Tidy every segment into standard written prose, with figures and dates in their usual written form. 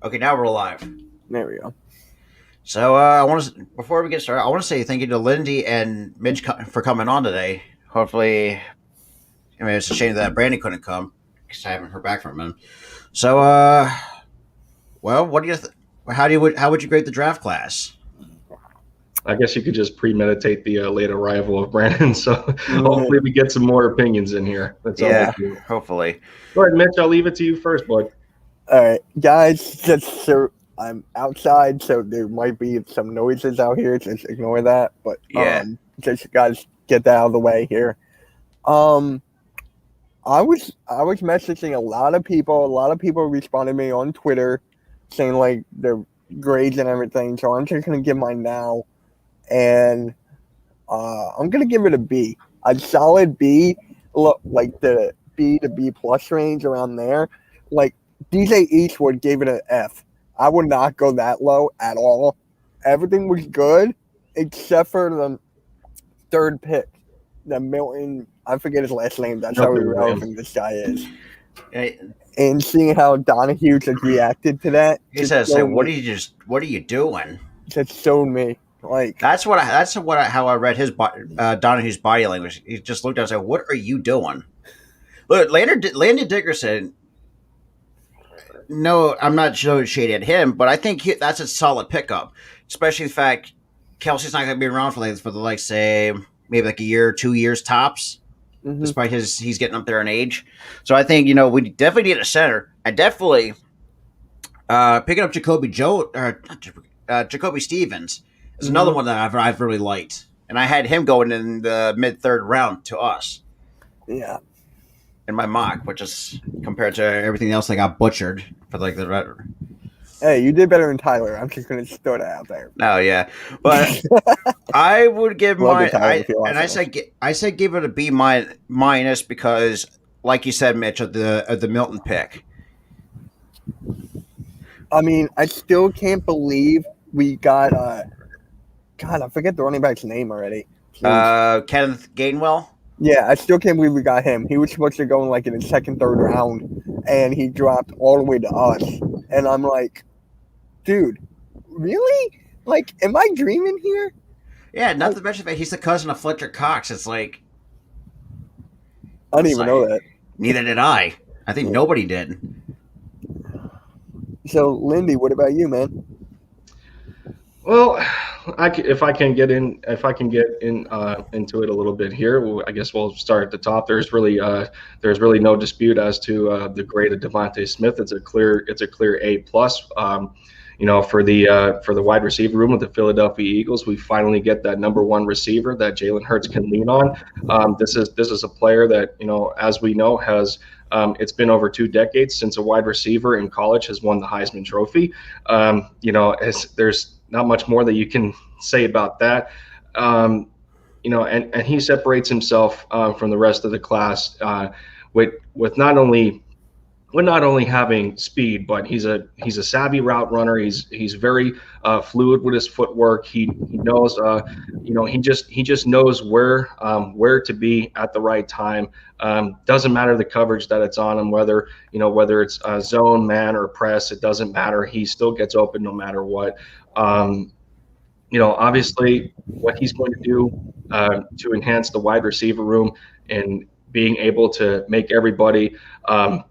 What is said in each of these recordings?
Okay, now we're live. There we go. So I want to before we get started, I want to say thank you to Lindy and Mitch for coming on today. Hopefully, I mean it's a shame that Branden couldn't come because I haven't heard back from him. So, well, what do you? How would you grade the draft class? I guess you could just premeditate the late arrival of Branden. So Mhm. hopefully we get some more opinions in here. That's all Yeah, I do. hopefully. Go ahead, Mitch. I'll leave it to you first, bud. All right, guys. Just so I'm outside, so there might be some noises out here. Just ignore that. But Yeah. just guys, get that out of the way here. Um, I was messaging a lot of people. A lot of people responded to me on Twitter, saying like their grades and everything. So I'm just gonna give mine now, and I'm gonna give it a B. A solid B. Look, like the B to B plus range around there. Like DJ Eastwood gave it an F. I would not go that low at all. Everything was good except for the third pick, the Milton. I forget his last name. That's how Milton irrelevant this guy is. Hey, And seeing how Donahue just reacted to that, he just says, "Say, showed what are me. you doing?" Just showed me like, How I read his Donahue's body language. He just looked at us and said, "What are you doing?" Look, Landon Dickerson. No, I'm not showing shade at him, but I think that's a solid pickup, especially the fact Kelsey's not going to be around for the like say maybe like a year, 2 years tops. mhm. Despite he's getting up there in age, so I think we definitely need a center. I definitely picking up Jacoby Stevens is another Mhm. one that I've really liked, and I had him going in the mid third round to us Yeah. in my mock, which is compared to everything else that got butchered for like the. Hey, you did better than Tyler. I'm just gonna throw that out there. No, yeah, but I would give Love mine. you, Tyler, if you're I watching said give it a B minus because, like you said, Mitch, of the Milton pick. I mean, I still can't believe we got God, I forget the running back's name already. Jeez. Kenneth Gainwell. Yeah, I still can't believe we got him. He was supposed to go in like in the second, third round, and he dropped all the way to us. And I'm like, dude, really? Like, am I dreaming here? Yeah, not to mention that he's the cousin of Fletcher Cox. It's like I didn't even know that. neither did I. I think nobody did. So, Lindy, what about you, man? Well, if I can get in into it a little bit here, I guess we'll start at the top. There's really no dispute as to the grade of Devontae Smith. It's a clear A plus. For the wide receiver room of the Philadelphia Eagles, we finally get that number one receiver that Jalen Hurts can lean on. This is a player that, as we know, has it's been over 2 decades since a wide receiver in college has won the Heisman Trophy. There's not much more that you can say about that. And he separates himself from the rest of the class with not only having speed, but he's a savvy route runner. He's very fluid with his footwork. He knows he just knows where to be at the right time. Doesn't matter the coverage that it's on him, whether it's zone, man, or press. It doesn't matter. He still gets open no matter what. Obviously what he's going to do to enhance the wide receiver room and being able to make everybody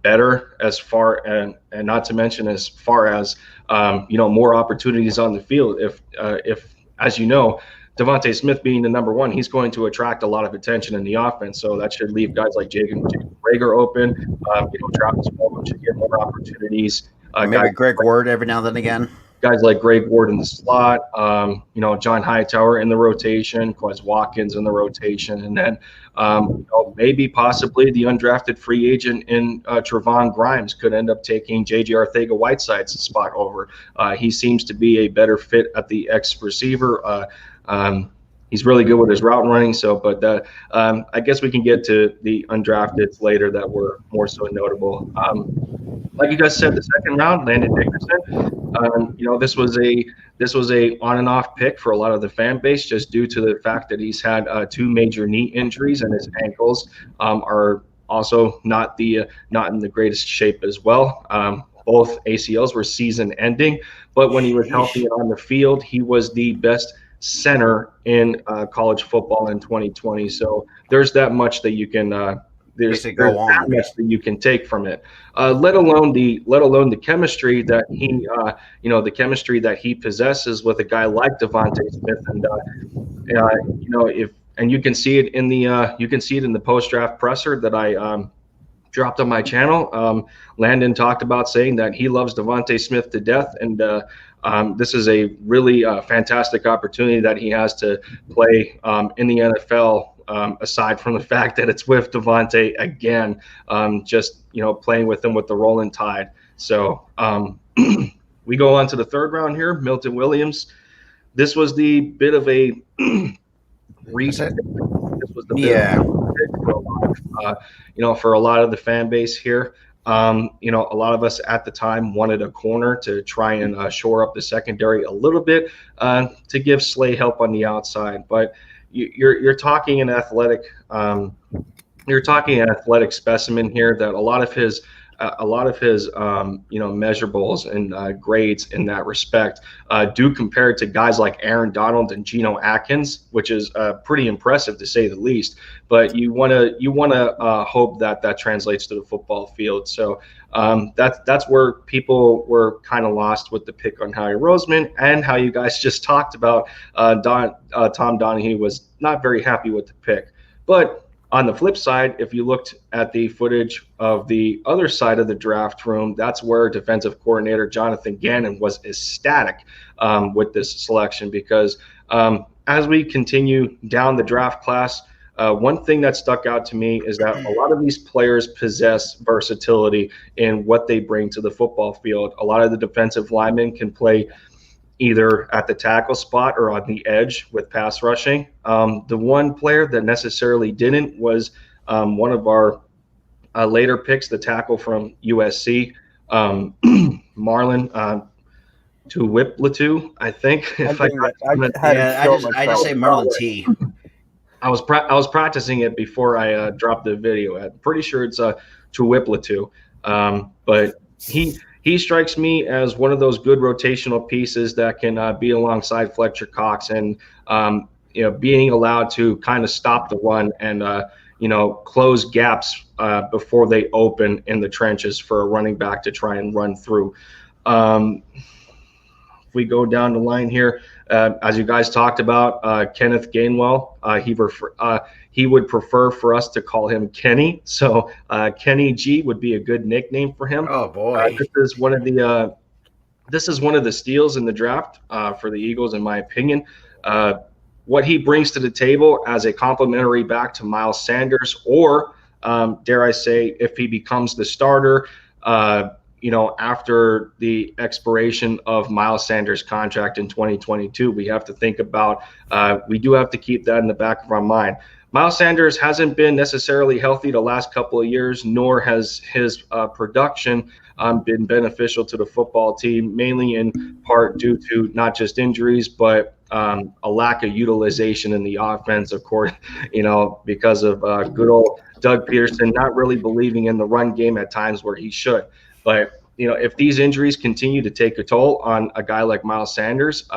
better as far and not to mention as far as more opportunities on the field. If as you know, Devontae Smith being the number one, he's going to attract a lot of attention in the offense. So that should leave guys like Jacob Rager open. Travis Fulgham should get more opportunities. Maybe Greg Ward every now and then again. Guys like Greg Ward in the slot, John Hightower in the rotation, Quez Watkins in the rotation, and then maybe possibly the undrafted free agent in Trevon Grimes could end up taking J.J. Arcega-Whiteside's spot over. He seems to be a better fit at the X receiver. He's really good with his route running. But I guess we can get to the undrafteds later that were more so notable. Like you guys said, the second round, Landon Dickerson. This was a on and off pick for a lot of the fan base, just due to the fact that he's had 2 major knee injuries and his ankles are also not in the greatest shape as well. both ACLs were season ending, but when he was healthy and on the field, he was the best center in college football in 2020. So there's that much that you can there's go on. that much that you can take from it. Let alone the chemistry that he the chemistry that he possesses with a guy like Devontae Smith, and you can see it in the post-draft presser that I dropped on my channel. Landon talked about saying that he loves Devontae Smith to death, and this is a really fantastic opportunity that he has to play in the NFL. Aside from the fact that it's with Devontae again, just playing with him with the rolling tide. So we go on to the third round here. Milton Williams. This was the bit of a reset. This was the bit for a lot of the fan base here. A lot of us at the time wanted a corner to try and shore up the secondary a little bit to give Slay help on the outside, but you're talking an athletic specimen here that a lot of his measurables and grades in that respect do compare to guys like Aaron Donald and Geno Atkins, which is pretty impressive to say the least. But you want to hope that translates to the football field. So that's where people were kind of lost with the pick on Howie Roseman, and how you guys just talked about Tom Donahue was not very happy with the pick. But on the flip side, if you looked at the footage of the other side of the draft room, that's where defensive coordinator Jonathan Gannon was ecstatic with this selection, because as we continue down the draft class, one thing that stuck out to me is that a lot of these players possess versatility in what they bring to the football field. A lot of the defensive linemen can play either at the tackle spot or on the edge with pass rushing. The one player that necessarily didn't was one of our later picks, the tackle from USC, Marlon Tuipulotu, I think. I just say Marlon T. I was practicing it before I dropped the video. I'm pretty sure it's Tuipulotu, but he strikes me as one of those good rotational pieces that can be alongside Fletcher Cox, and being allowed to kind of stop the run and close gaps before they open in the trenches for a running back to try and run through. If we go down the line here, as you guys talked about, Kenneth Gainwell, he would prefer for us to call him Kenny. So Kenny G would be a good nickname for him. Oh boy, this is one of the steals in the draft for the Eagles, in my opinion. What he brings to the table as a complementary back to Miles Sanders, or dare I say, if he becomes the starter, after the expiration of Miles Sanders' contract in 2022, we have to think about, we do have to keep that in the back of our mind. Miles Sanders hasn't been necessarily healthy the last couple of years, nor has his production been beneficial to the football team, mainly in part due to not just injuries, but a lack of utilization in the offense, of course, because of good old Doug Peterson not really believing in the run game at times where he should. But, if these injuries continue to take a toll on a guy like Miles Sanders,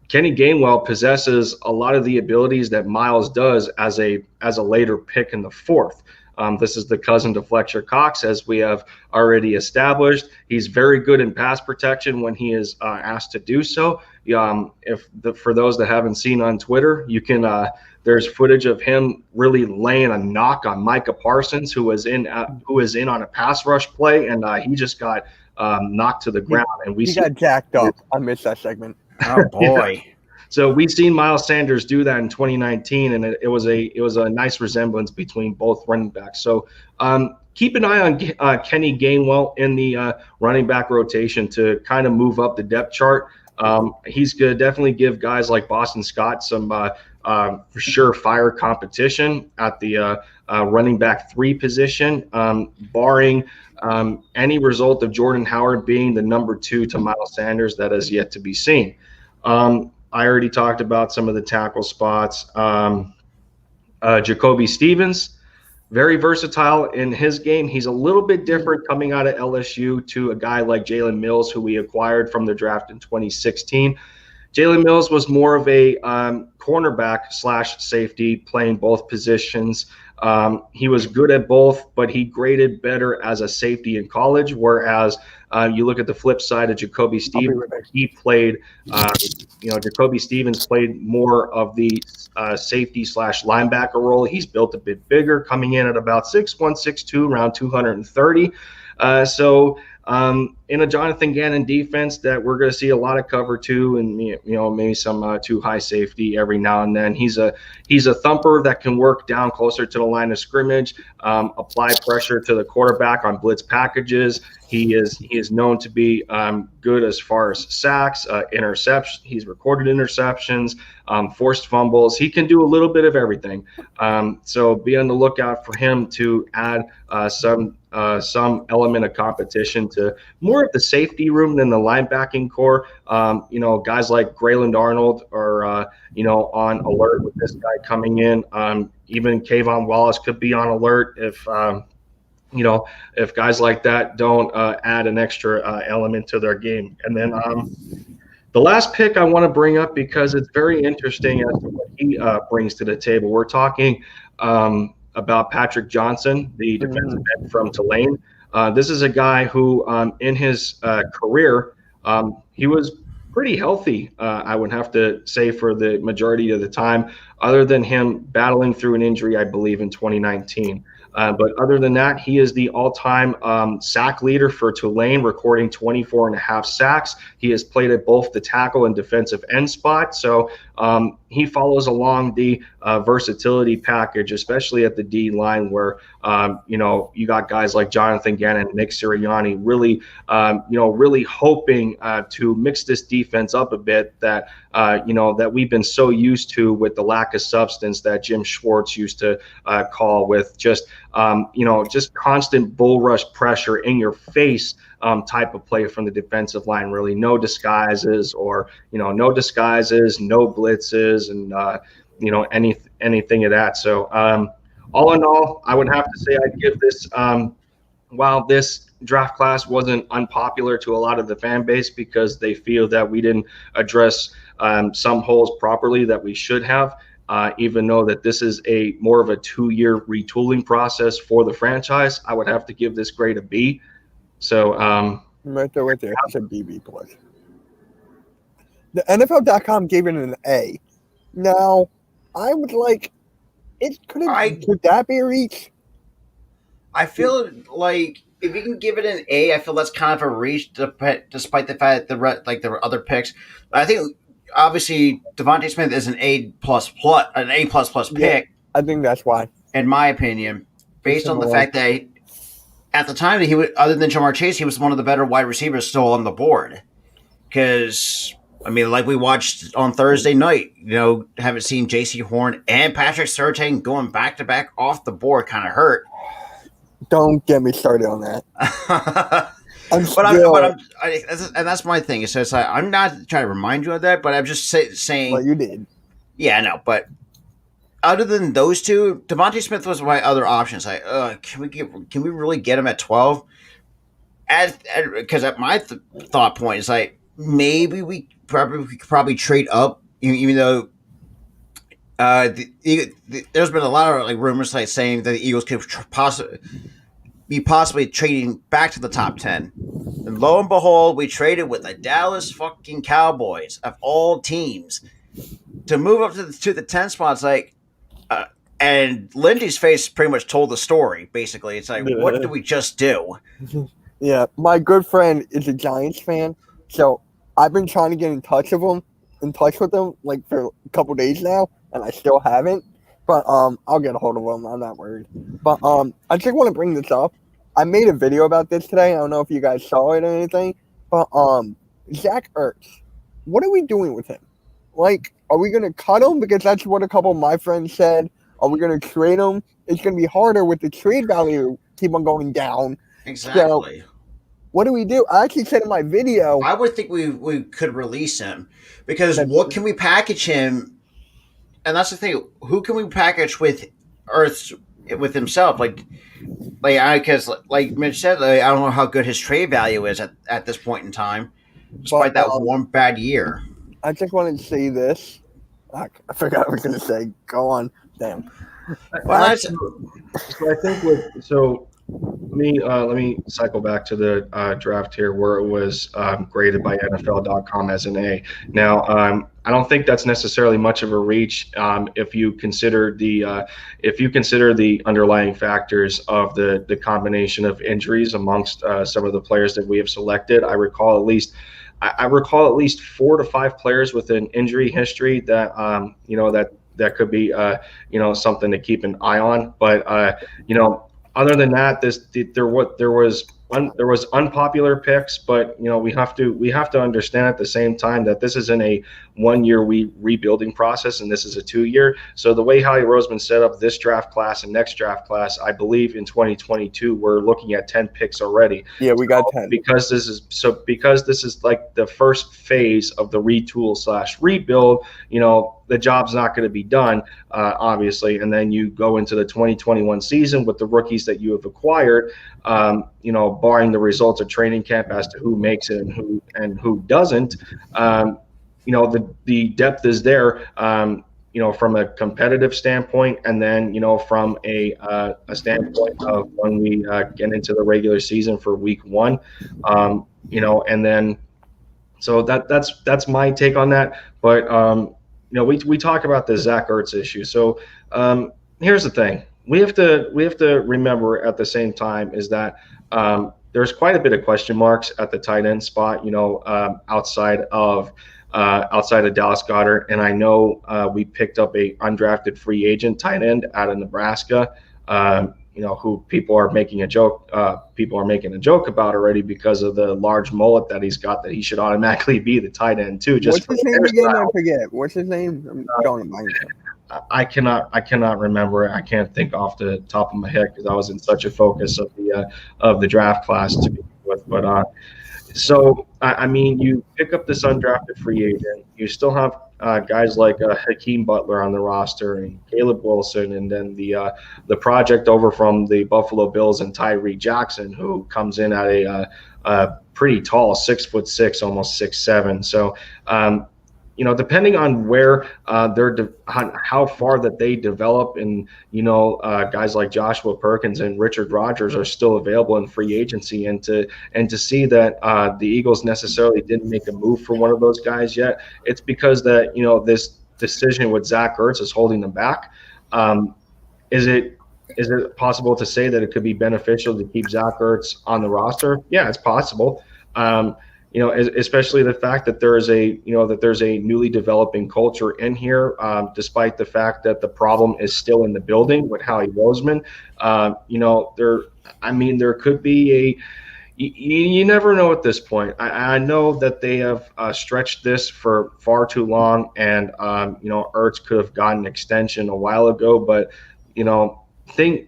Kenny Gainwell possesses a lot of the abilities that Miles does as a later pick in the fourth. This is the cousin to Fletcher Cox, as we have already established. He's very good in pass protection when he is asked to do so. For those that haven't seen on Twitter, you can there's footage of him really laying a knock on Micah Parsons, who is in on a pass rush play, and he just got knocked to the ground. And he got jacked up. I missed that segment. Oh boy. Yeah. So we've seen Miles Sanders do that in 2019, and it was a nice resemblance between both running backs. So keep an eye on Kenny Gainwell in the running back rotation to kind of move up the depth chart. He's going to definitely give guys like Boston Scott some for sure fire competition at the running back 3 position, barring any result of Jordan Howard being the number 2 to Miles Sanders. That is yet to be seen. I already talked about some of the tackle spots. Jacoby Stevens, very versatile in his game. He's a little bit different coming out of LSU to a guy like Jalen Mills, who we acquired from the draft in 2016. Jalen Mills was more of a cornerback / safety, playing both positions. He was good at both, but he graded better as a safety in college, whereas you look at the flip side of Jacoby Stevens, he played, Jacoby Stevens played more of the safety / linebacker role. He's built a bit bigger, coming in at about 6'1", 6'2", around 230. In a Jonathan Gannon defense that we're going to see a lot of cover two, and maybe some too high safety every now and then. He's a thumper that can work down closer to the line of scrimmage, apply pressure to the quarterback on blitz packages. He is known to be good as far as sacks, interceptions. He's recorded interceptions, forced fumbles. He can do a little bit of everything. So be on the lookout for him to add some element of competition to more of the safety room than the linebacking core. Guys like Grayland Arnold are on alert with this guy coming in. Even Kayvon Wallace could be on alert if guys like that don't add an extra element to their game. And then the last pick I want to bring up, because it's very interesting as to what he brings to the table. We're talking about Patrick Johnson, the defensive end from Tulane. This is a guy who, in his career, he was pretty healthy, I would have to say, for the majority of the time, other than him battling through an injury, I believe, in 2019. But other than that, he is the all-time sack leader for Tulane, recording 24 and a half sacks. He has played at both the tackle and defensive end spot. So he follows along the versatility package, especially at the D line, where, you got guys like Jonathan Gannon, Nick Sirianni, really hoping to mix this defense up a bit that we've been so used to with the lack of substance that Jim Schwartz used to call with just constant bull rush pressure in your face type of play from the defensive line. Really, no disguises, no blitzes, and anything of that. So all in all, I would have to say I'd give this, while this draft class wasn't unpopular to a lot of the fan base because they feel that we didn't address some holes properly that we should have. Even though that this is more of a 2-year retooling process for the franchise, I would have to give this grade a B. So right there. It's a BB plus. The NFL.com gave it an A. Now, I would like could that be a reach? I feel like if you can give it an A, I feel that's kind of a reach, despite the fact that there were other picks. I think obviously Devontae Smith is an A++, an A++ pick. Yeah, I think that's why, in my opinion, based on the fact that at the time that he was, other than Jamar Chase, he was one of the better wide receivers still on the board. Because like we watched on Thursday night, haven't seen J.C. Horn and Patrick Surtain going back to back off the board kind of hurt. Don't get me started on that. And that's my thing. So it's like, I'm not trying to remind you of that, but I'm just saying. Well, you did. Yeah, I know. But other than those two, Devontae Smith was my other options. Like, can we really get him at 12? Because at my thought point is like, maybe we could probably trade up, even though there's been a lot of rumors saying that the Eagles could possibly trading back to the top 10. And lo and behold, we traded with the Dallas fucking Cowboys of all teams to move up to the 10 spots. And Lindy's face pretty much told the story. Basically, it's like, what did we just do? Yeah, my good friend is a Giants fan, so I've been trying to get in touch with him for a couple days now, and I still haven't. But I'll get a hold of him. I'm not worried. But I just want to bring this up. I made a video about this today. I don't know if you guys saw it or anything. But Zach Ertz, what are we doing with him? Are we going to cut him? Because that's what a couple of my friends said. Are we going to trade him? It's going to be harder with the trade value keep on going down. Exactly. So, what do we do? I actually said in my video. I would think we could release him. Because what can we package him? And that's the thing. Who can we package with Earth's with himself. Because like Mitch said, I don't know how good his trade value is at this point in time, despite But that one bad year. I just wanted to say this. I forgot what I was going to say. Go on. Damn. Well, So I think let me cycle back to the draft here where it was graded by NFL.com as an A. Now, I don't think that's necessarily much of a reach if you consider the underlying factors of the combination of injuries amongst some of the players that we have selected. I recall at least 4 to 5 players with an injury history that that could be something to keep an eye on. But other than that, there was unpopular picks, but we have to understand at the same time that this isn't a 1-year rebuilding process, and this is a 2-year. So the way Howie Roseman set up this draft class and next draft class, I believe in 2022 we're looking at 10 picks already. Yeah, we got 10 because this is like the first phase of the retool/rebuild. The job's not going to be done, obviously, and then you go into the 2021 season with the rookies that you have acquired. Barring the results of training camp as to who makes it and who doesn't. The depth is there, from a competitive standpoint, and then, from a standpoint of when we get into the regular season for week 1, and then, so that's my take on that. But, we talk about the Zach Ertz issue. So here's the thing. We have to remember at the same time is that there's quite a bit of question marks at the tight end spot, outside of Dallas Goedert. And I know we picked up a undrafted free agent tight end out of Nebraska, who people are making a joke about already because of the large mullet that he's got, that he should automatically be the tight end too. What's his name again? I forget. What's his name? I'm going to mind him. I cannot remember. I can't think off the top of my head because I was in such a focus of the draft class to begin with. But so I mean, you pick up this undrafted free agent. You still have guys like Hakeem Butler on the roster and Caleb Wilson, and then the project over from the Buffalo Bills and Tyree Jackson, who comes in at a pretty tall 6'6", almost 6'7". So. Depending on where how far that they develop, and guys like Joshua Perkins and Richard Rodgers are still available in free agency, and to see that the Eagles necessarily didn't make a move for one of those guys yet, it's because that this decision with Zach Ertz is holding them back. Is it possible to say that it could be beneficial to keep Zach Ertz on the roster? Yeah, it's possible. Especially the fact that there's a newly developing culture in here, despite the fact that the problem is still in the building with Howie Roseman. There could be you never know at this point. I know that they have stretched this for far too long, and Ertz could have gotten an extension a while ago, but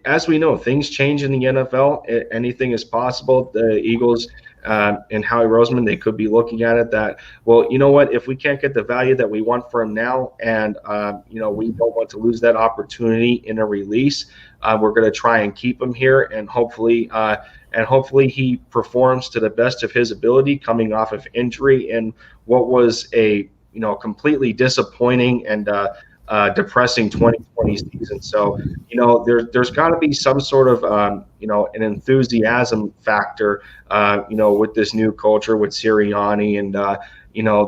as we know, things change in the NFL. Anything is possible. The Eagles. And Howie Roseman, they could be looking at it that, well, you know what, if we can't get the value that we want for him now, and we don't want to lose that opportunity in a release, we're going to try and keep him here, and hopefully he performs to the best of his ability coming off of injury in what was a completely disappointing and depressing 2020 season. So there's got to be some sort of an enthusiasm factor with this new culture with Sirianni, and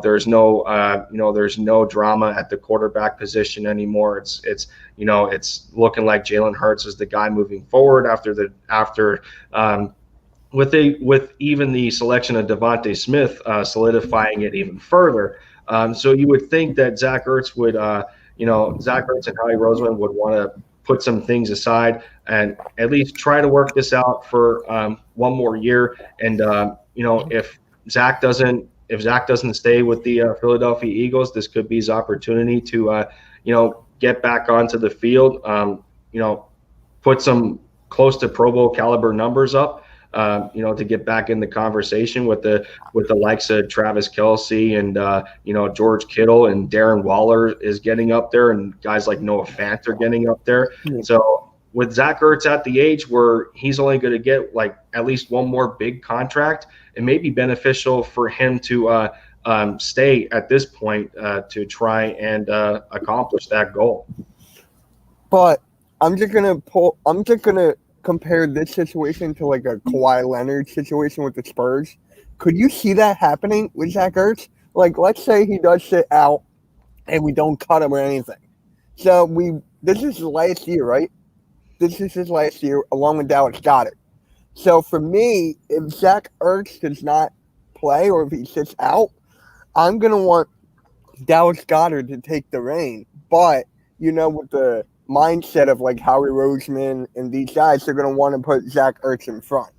there's no drama at the quarterback position anymore. It's looking like Jalen Hurts is the guy moving forward with even the selection of Devontae Smith solidifying it even further. So you would think that Zach Ertz and Howie Roseman would want to put some things aside and at least try to work this out for one more year. And if Zach doesn't stay with the Philadelphia Eagles, this could be his opportunity to get back onto the field. Put some close to Pro Bowl caliber numbers up. To get back in the conversation with the likes of Travis Kelce and George Kittle, and Darren Waller is getting up there, and guys like Noah Fant are getting up there. Mm-hmm. So with Zach Ertz at the age where he's only going to get like at least one more big contract, it may be beneficial for him to stay at this point to try and accomplish that goal. But I'm just gonna compare this situation to like a Kawhi Leonard situation with the Spurs. Could you see that happening with Zach Ertz? Like, let's say he does sit out and we don't cut him or anything. So this is his last year, right? This is his last year along with Dallas Goedert. So for me, if Zach Ertz does not play or if he sits out, I'm gonna want Dallas Goedert to take the reign. But with the mindset of like Howie Roseman and these guys, they're going to want to put Zach Ertz in front.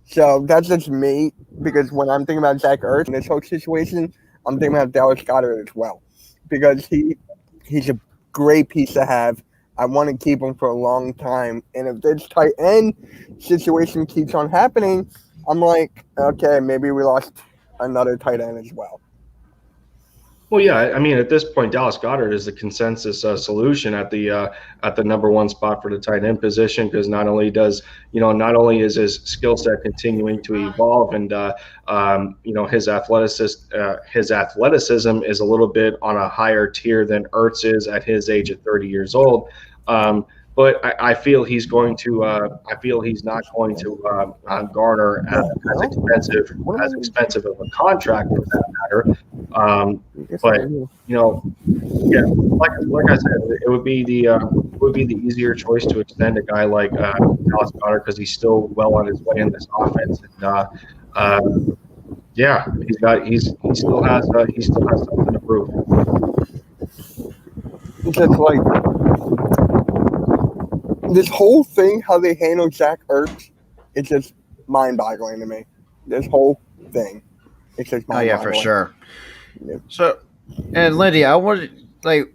So that's just me, because when I'm thinking about Zach Ertz in this whole situation, I'm thinking about Dallas Goedert as well, because he's a great piece to have. I want to keep him for a long time. And if this tight end situation keeps on happening, I'm like, okay, maybe we lost another tight end as well. Well, yeah, I mean, at this point, Dallas Goedert is the consensus solution at the number one spot for the tight end position, because not only is his skill set continuing to evolve, and his athleticism is a little bit on a higher tier than Ertz is at his age at 30 years old. But I feel he's going to. I feel he's not going to garner as expensive of a contract for that matter. But yeah, like I said, it would be the easier choice to extend a guy like Dallas Goedert, because he's still well on his way in this offense, and he still has something to prove. Just like this whole thing, how they handle Zach Ertz, it's just mind-boggling to me. This whole thing, it's just mind-boggling. Oh yeah, for sure. Yeah. So, and Lindy, I wanted, like,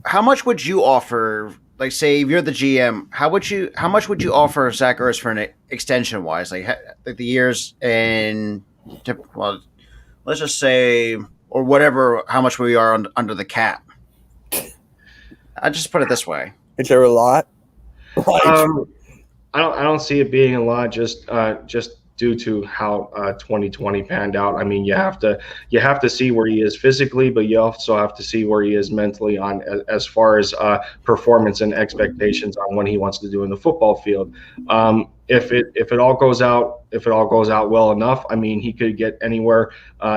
how much would you offer? Like, say if you're the GM, how much would you offer Zach Ertz for an extension wise? Like the years and let's just say, or whatever, how much we are under the cap. I just put it this way. Is there a lot? I don't see it being a lot, just due to how 2020 panned out. I mean, you have to see where he is physically, but you also have to see where he is mentally on as far as performance and expectations on what he wants to do in the football field. If it all goes out well enough, I mean, he could get anywhere.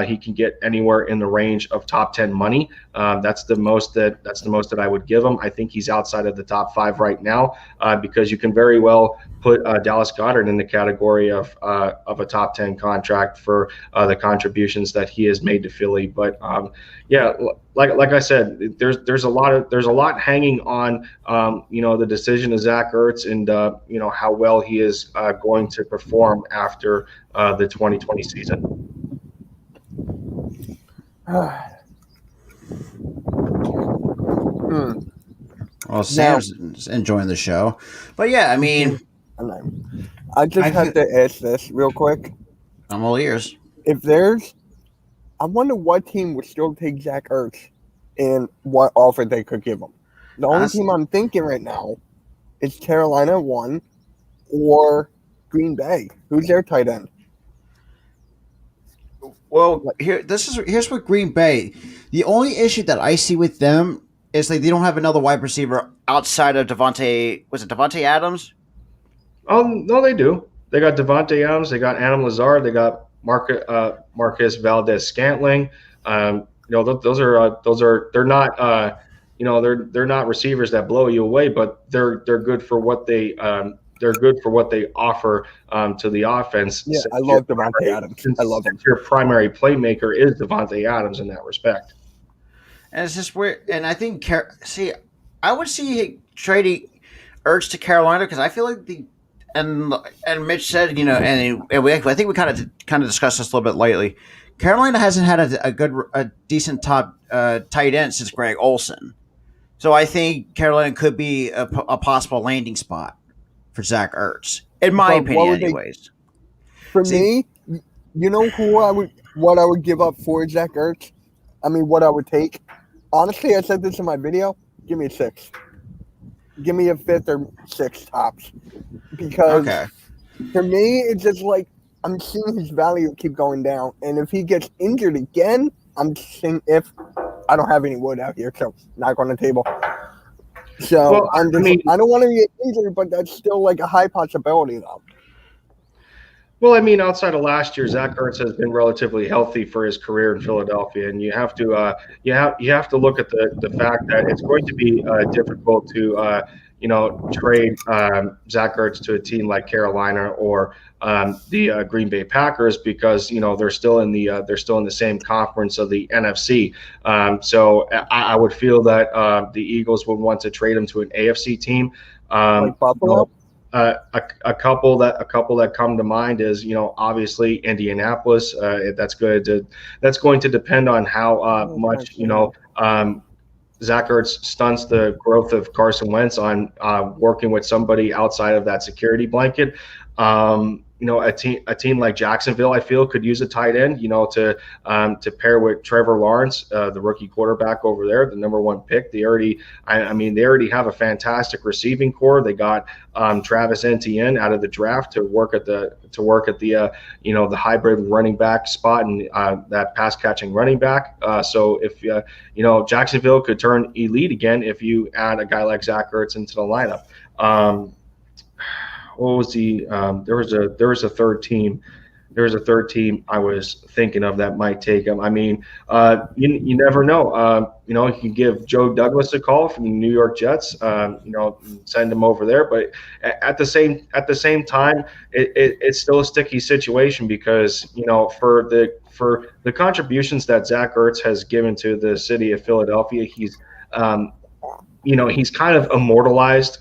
He can get anywhere in the range of top 10 money. That's the most that I would give him. I think he's outside of the top 5 right now, because you can very well put Dallas Goedert in the category of a top 10 contract for the contributions that he has made to Philly. But like I said, there's a lot hanging on the decision of Zach Ertz, and how well he is going to perform after the 2020 season. Well, Sam's enjoying the show, but yeah, I mean, I just have to ask this real quick. I'm all ears. I wonder what team would still take Zach Ertz and what offer they could give him. The only team I'm thinking right now is Carolina 1 or Green Bay. Who's their tight end? Well, here's what Green Bay. The only issue that I see with them is they don't have another wide receiver outside of Devontae. Was it Devontae Adams? No, they do. They got Devontae Adams. They got Adam Lazard. They got Marcus Valdez-Scantling. Those are they're not they're not receivers that blow you away, but they're good for what they offer to the offense. Yeah, I love Devontae Adams. I love him. Your primary playmaker is Devontae Adams in that respect. And it's just weird. And I think I would see trading Ertz to Carolina, because I feel like and Mitch said, I think we kind of discussed this a little bit lately. Carolina hasn't had a decent top tight end since Greg Olsen, so I think Carolina could be a possible landing spot for Zach Ertz, in my opinion, anyways. For me, what I would give up for Zach Ertz? I mean, what I would take. Honestly, I said this in my video. Give me a 6. Give me a 5th or 6th tops. Because Okay. for me, it's just like I'm seeing his value keep going down. And if he gets injured again, I'm seeing if I don't have any wood out here, so knock on the table. So Well, I don't want to get injured, but that's still like a high possibility, though. Well, I mean, outside of last year, Zach Ertz has been relatively healthy for his career in Philadelphia, and you have to look at the fact that it's going to be difficult to trade Zach Ertz to a team like Carolina or the Green Bay Packers because they're still in the same conference of the NFC. So I would feel that the Eagles would want to trade him to an AFC team. Like Buffalo. A couple that come to mind is obviously Indianapolis. That's going to depend on how much Zach Ertz stunts the growth of Carson Wentz on working with somebody outside of that security blanket. A team like Jacksonville, I feel, could use a tight end, to pair with Trevor Lawrence, the rookie quarterback over there, the number 1 pick. They already have a fantastic receiving core. They got Travis Etienne out of the draft to work at the the hybrid running back spot and that pass catching running back. So if Jacksonville could turn elite again if you add a guy like Zach Ertz into the lineup. What was there was a third team. There was a third team I was thinking of that might take him. I mean, you never know. You can give Joe Douglas a call from the New York Jets. Send him over there. But at the same time, it's still a sticky situation because for the contributions that Zach Ertz has given to the city of Philadelphia, he's kind of immortalized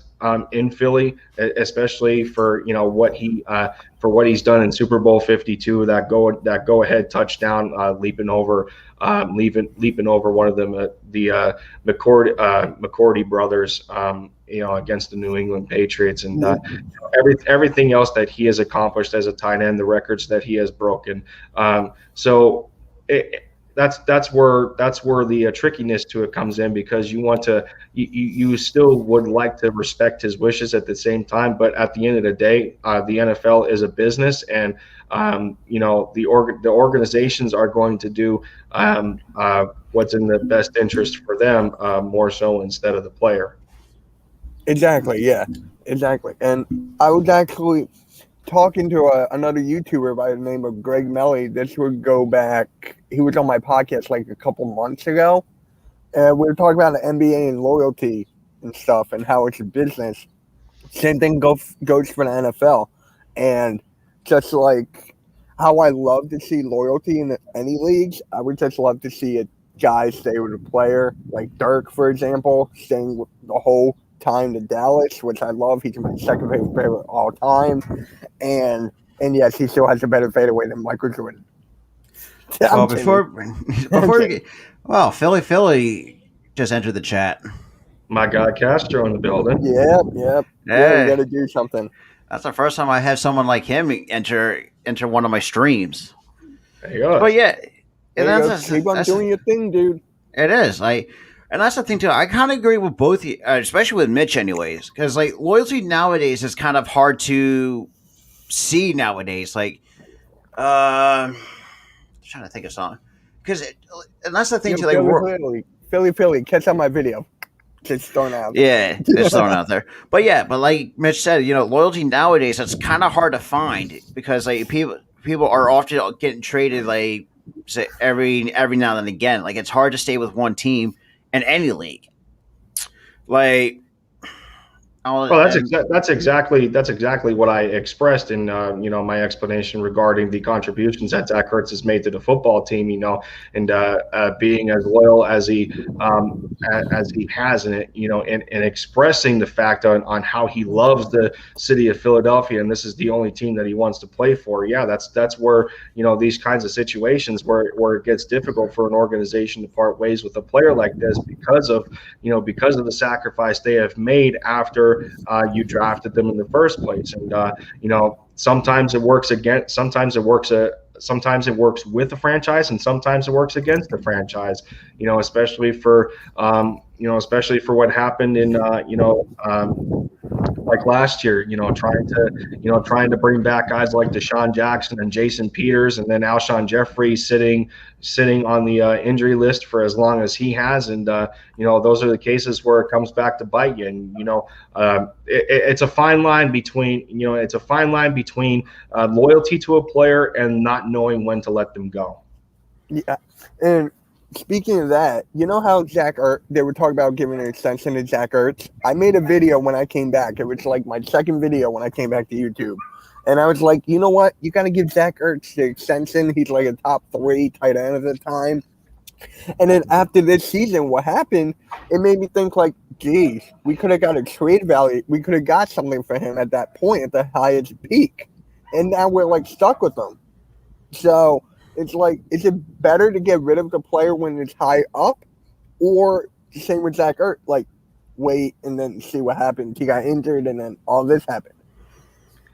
in Philly, especially for what he's done in Super Bowl 52, that go ahead touchdown, leaping over one of them, the McCourty brothers, against the New England Patriots, and everything else that he has accomplished as a tight end, the records that he has broken. That's where the trickiness to it comes in, because you still would like to respect his wishes at the same time, but at the end of the day, the NFL is a business, and the organizations are going to do what's in the best interest for them, more so instead of the player. Exactly. Yeah. Exactly. And I was actually talking to another YouTuber by the name of Greg Melly. This would go back. He was on my podcast like a couple months ago, and we were talking about the NBA and loyalty and stuff, and how it's a business. Same thing goes for the NFL, and just like how I love to see loyalty in any leagues, I would just love to see a guy stay with a player, like Dirk, for example, staying with the whole time to Dallas, which I love. He's my second favorite player of all time, and yes, he still has a better fadeaway than Michael Jordan. Well, before Philly just entered the chat. My guy Castro in the building. Yep. Hey. Yeah, you got to do something. That's the first time I had someone like him enter one of my streams. There you go. But yeah, keep on doing your thing, dude. It is and that's the thing too. I kind of agree with both, especially with Mitch, anyways, because like loyalty nowadays is kind of hard to see nowadays. Like, I'm trying to think of something, and that's the thing too. Like, Philly, catch on my video. Just thrown out. Yeah, just thrown out there. But yeah, but like Mitch said, loyalty nowadays, that's kind of hard to find, because like people are often getting traded like say every now and again. Like, it's hard to stay with one team in any league. Like, that's exactly what I expressed in my explanation regarding the contributions that Zach Ertz has made to the football team, and being as loyal as he has in it, and expressing the fact on how he loves the city of Philadelphia, and this is the only team that he wants to play for. Yeah, that's where these kinds of situations where it gets difficult for an organization to part ways with a player like this, because of the sacrifice they have made after you drafted them in the first place. And sometimes it works sometimes it works with the franchise and sometimes it works against the franchise, especially for what happened in, like last year, trying to bring back guys like Deshaun Jackson and Jason Peters, and then Alshon Jeffrey sitting on the injury list for as long as he has, and those are the cases where it comes back to bite you. And it's a fine line between loyalty to a player and not knowing when to let them go. Yeah, and speaking of that, you know how they were talking about giving an extension to Zach Ertz? I made a video when I came back. It was like my second video when I came back to YouTube. And I was like, you know what? You got to give Zach Ertz the extension. He's like a top 3 tight end at the time. And then after this season, what happened, it made me think like, geez, we could have got a trade value. We could have got something for him at that point, at the highest peak. And now we're like stuck with him. So it's like, is it better to get rid of the player when it's high up, or the same with Zach Ertz, like wait and then see what happens? He got injured and then all this happened.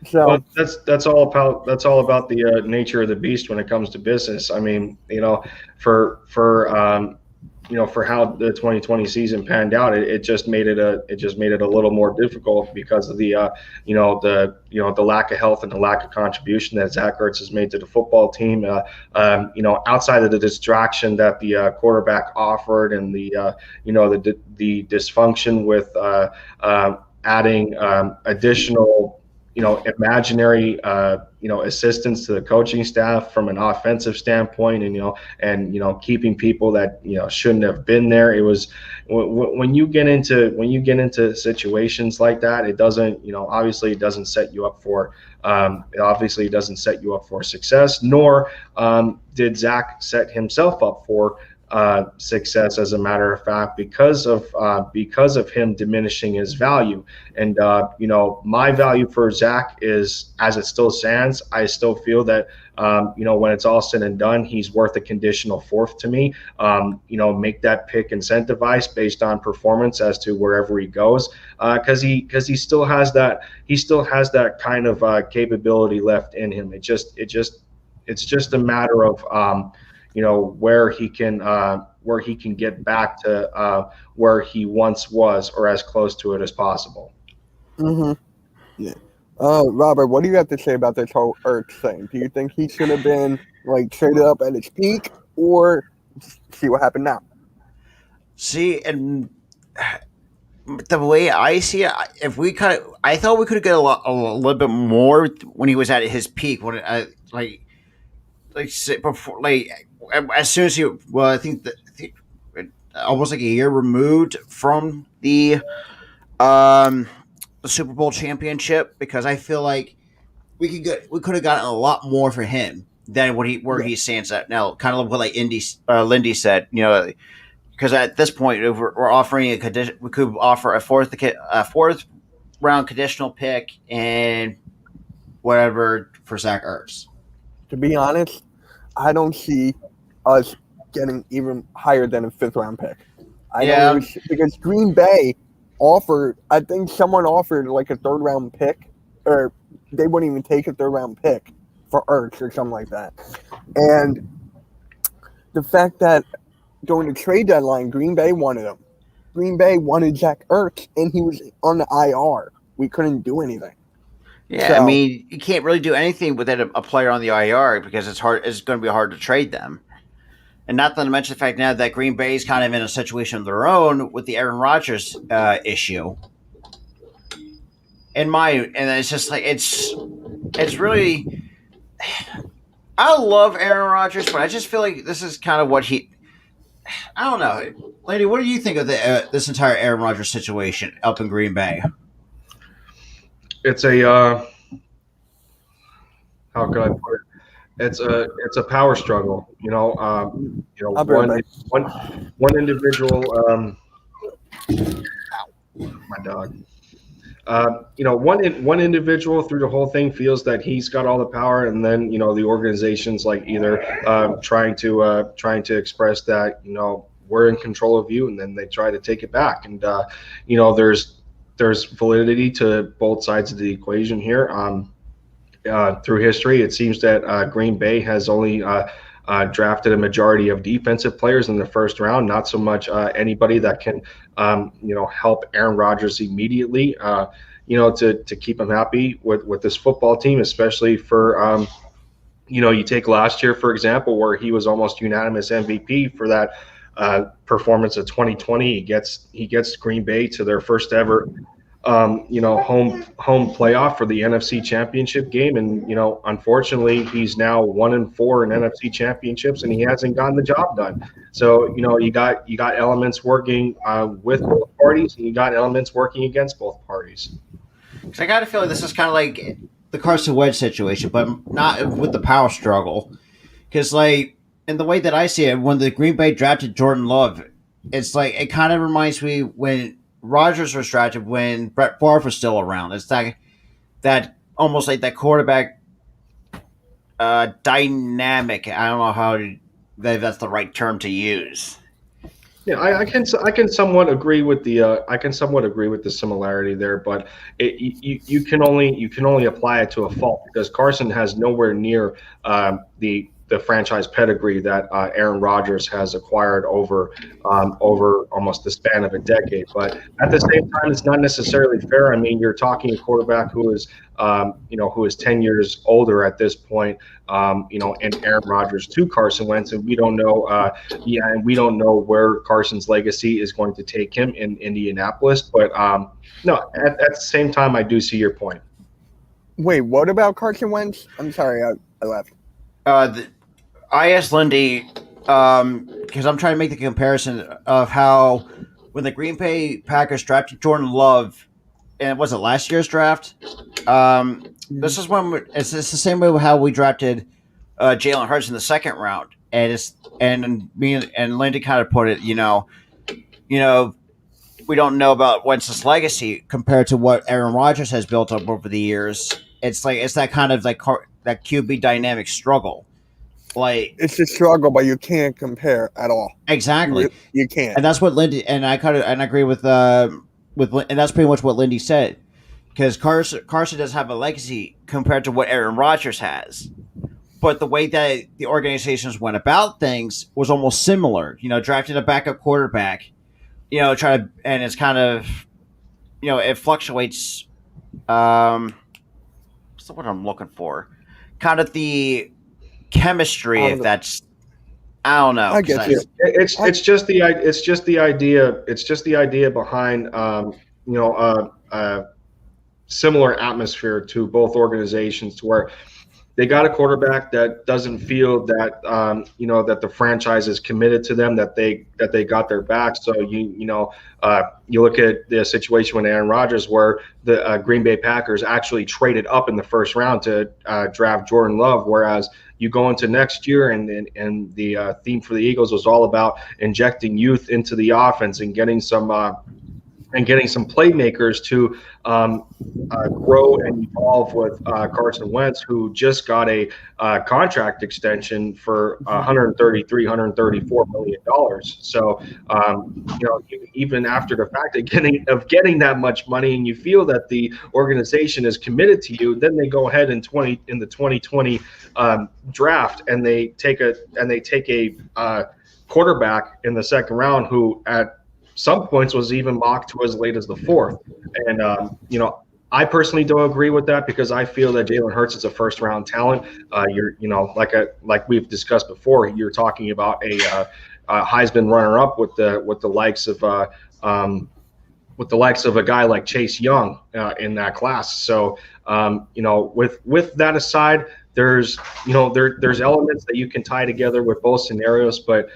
So that's all about the nature of the beast when it comes to business. I mean, for how the 2020 season panned out, it just made it a little more difficult because of the lack of health and the lack of contribution that Zach Ertz has made to the football team. Outside of the distraction that the quarterback offered and the dysfunction with adding additional imaginary assistance to the coaching staff from an offensive standpoint, and keeping people that shouldn't have been there. It was when you get into situations like that, it doesn't obviously it doesn't set you up for success, nor did Zach set himself up for success, as a matter of fact, because of him diminishing his value. And my value for Zach is, as it still stands, I still feel that when it's all said and done, he's worth a conditional 4th to me. Make that pick incentivized based on performance as to wherever he goes, because he still has that kind of capability left in him. It's just a matter of where he can get back to where he once was, or as close to it as possible. Mm-hmm. Yeah. Robert, what do you have to say about this whole Ertz thing? Do you think he should have been like traded up at his peak, or see what happened now? See, and the way I see it, I thought we could have got a little bit more when he was at his peak. When before, as soon as I think almost like a year removed from the Super Bowl championship, because I feel like we could have gotten a lot more for him than where he stands at now. Kind of what like Lindy said, because at this point we're offering we could offer a fourth round conditional pick and whatever for Zach Ertz. To be honest, I don't see us getting even higher than a 5th round pick. Because Green Bay offered, I think someone offered like a 3rd round pick, or they wouldn't even take a 3rd round pick for Ertz or something like that. And the fact that during the trade deadline, Green Bay wanted him. Green Bay wanted Zach Ertz, and he was on the IR. We couldn't do anything. Yeah, so, I mean, you can't really do anything without a player on the IR because it's hard. It's going to be hard to trade them, and not to mention the fact now that Green Bay is kind of in a situation of their own with the Aaron Rodgers issue. And it's just like it's really. I love Aaron Rodgers, but I just feel like this is kind of what he. I don't know, Lady. What do you think of this entire Aaron Rodgers situation up in Green Bay? It's a how could I put it? It's a power struggle. One individual. My dog. One individual through the whole thing feels that he's got all the power, and then the organization's like either trying to express that we're in control of you, and then they try to take it back, and there's validity to both sides of the equation here. through history, it seems that Green Bay has only drafted a majority of defensive players in the first round, not so much anybody that can, help Aaron Rodgers immediately, to keep him happy with this football team, especially for, you take last year, for example, where he was almost unanimous MVP for that performance of 2020. He gets Green Bay to their first ever home playoff for the NFC Championship game, and unfortunately, he's now 1-4 in NFC Championships, and he hasn't gotten the job done. So you got elements working with both parties, and you got elements working against both parties. So I got to feel like this is kind of like the Carson Wentz situation, but not with the power struggle. Because like in the way that I see it, when the Green Bay drafted Jordan Love, it's like it kind of reminds me when Rodgers was drafted when Brett Favre was still around. It's that almost like that quarterback dynamic. I don't know how that's the right term to use. Yeah, I can somewhat agree with the similarity there, but you can only apply it to a fault because Carson has nowhere near the franchise pedigree that Aaron Rodgers has acquired over almost the span of a decade. But at the same time, it's not necessarily fair. I mean, you're talking a quarterback who is 10 years older at this point, and Aaron Rodgers to Carson Wentz, and we don't know, where Carson's legacy is going to take him in Indianapolis. But no, at the same time, I do see your point. Wait, what about Carson Wentz? I'm sorry, I left. I asked Lindy because I'm trying to make the comparison of how when the Green Bay Packers drafted Jordan Love, and was it last year's draft? This is when it's the same way how we drafted Jalen Hurts in the second round, and me and Lindy kind of put it, we don't know about Wentz's legacy compared to what Aaron Rodgers has built up over the years. It's that kind of like that QB dynamic struggle. Like it's a struggle, but you can't compare at all. Exactly, you can't, and that's what Lindy and I agree with, and that's pretty much what Lindy said. Because Carson does have a legacy compared to what Aaron Rodgers has, but the way that the organizations went about things was almost similar. Drafted a backup quarterback, and it's kind of, it fluctuates. What's the word I'm looking for? Kind of the chemistry, if that's, I don't know. I get you. It's just the idea behind similar atmosphere to both organizations, to where they got a quarterback that doesn't feel that that the franchise is committed to them, that they got their back. So you look at the situation with Aaron Rodgers, where the Green Bay Packers actually traded up in the first round to draft Jordan Love, whereas you go into next year and the theme for the Eagles was all about injecting youth into the offense and getting some playmakers to grow and evolve with Carson Wentz, who just got a contract extension for $133, $134 million. So, even after the fact of getting that much money, and you feel that the organization is committed to you, then they go ahead in the 2020 draft and they take a quarterback in the second round who at some points was even mocked to as late as the fourth. And, I personally don't agree with that, because I feel that Jalen Hurts is a first round talent. Like we've discussed before, you're talking about a Heisman runner up with the likes of a guy like Chase Young in that class. So, with that aside, there's elements that you can tie together with both scenarios, but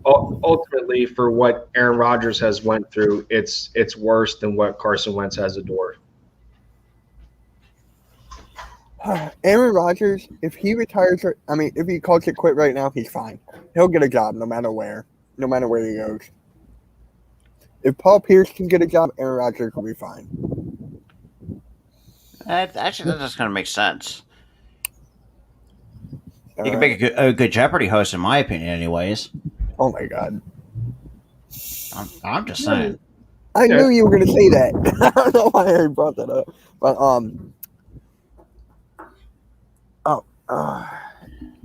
ultimately, for what Aaron Rodgers has went through, it's worse than what Carson Wentz has endured. Aaron Rodgers, if he retires, if he calls it quit right now, he's fine. He'll get a job no matter where he goes. If Paul Pierce can get a job, Aaron Rodgers will be fine. Actually, that just kind of makes sense. He could make a good Jeopardy host, in my opinion, anyways. Oh my God! I'm just saying. I knew you were going to say that. I don't know why I brought that up, but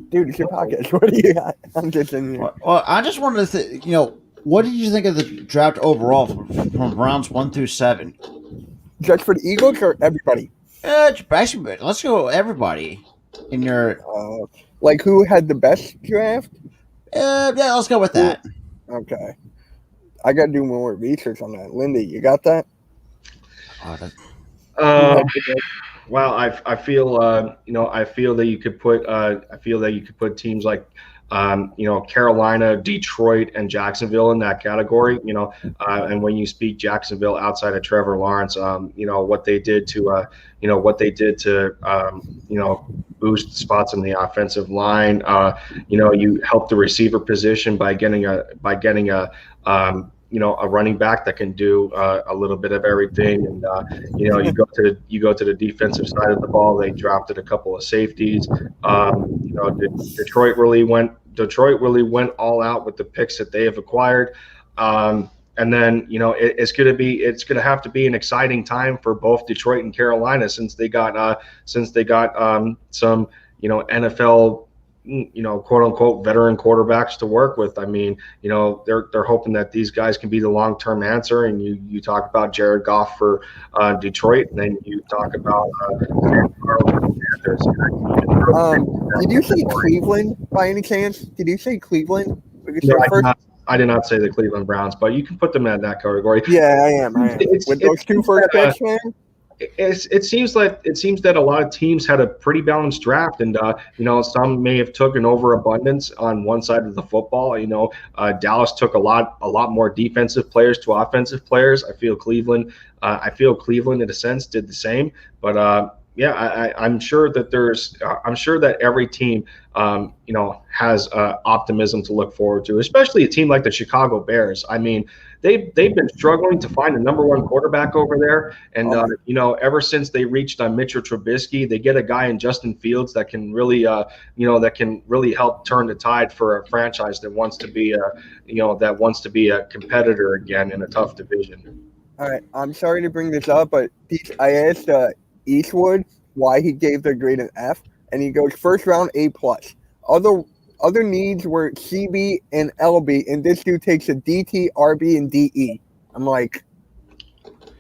Dude, it's your podcast. What do you got? I'm just in here. Well, I just wanted to, what did you think of the draft overall from rounds 1 through 7? Just for the Eagles or everybody? Actually, let's go everybody in your. Like who had the best draft? Yeah, let's go with that. Okay. I got to do more research on that. Lindy, you got that? Well, I feel I feel that you could put teams like Carolina, Detroit, and Jacksonville in that category. And when you speak Jacksonville outside of Trevor Lawrence, what they did to boost spots in the offensive line. You help the receiver position by getting a running back that can do a little bit of everything. And you go to the defensive side of the ball. They drafted a couple of safeties. Detroit really went all out with the picks that they have acquired. And then it's going to have to be an exciting time for both Detroit and Carolina since they got some NFL quote unquote veteran quarterbacks to work with. I mean, they're hoping that these guys can be the long-term answer. And you talk about Jared Goff for Detroit, and then you talk about Panthers. Did you say Cleveland by any chance? Did you say Cleveland? No, I did not say the Cleveland Browns, but you can put them in that category. Yeah, I am. With those two first picks, man. It seems that a lot of teams had a pretty balanced draft, and some may have took an overabundance on one side of the football. Dallas took a lot more defensive players to offensive players. I feel Cleveland in a sense did the same, but I'm sure that every team has optimism to look forward to, especially a team like the Chicago Bears. I mean, they've been struggling to find a number one quarterback over there, and ever since they reached Mitch or Trubisky, they get a guy in Justin Fields that can really help turn the tide for a franchise that wants to be a competitor again in a tough division. All right, I'm sorry to bring this up, but I asked Eastwood why he gave the grade an F, and he goes first round A+. Other needs were CB and LB, and this dude takes a DT, RB, and DE. I'm like,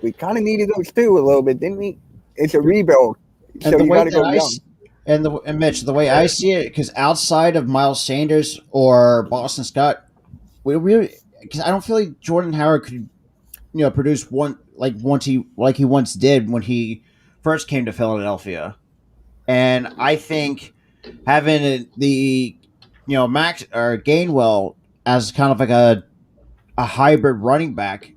we kind of needed those too a little bit, didn't we? It's a rebuild, so you got to go young. And Mitch, the way I see it, because outside of Miles Sanders or Boston Scott, because I don't feel like Jordan Howard could, produce he once did when he first came to Philadelphia. And I think having the Max or Gainwell as kind of like a hybrid running back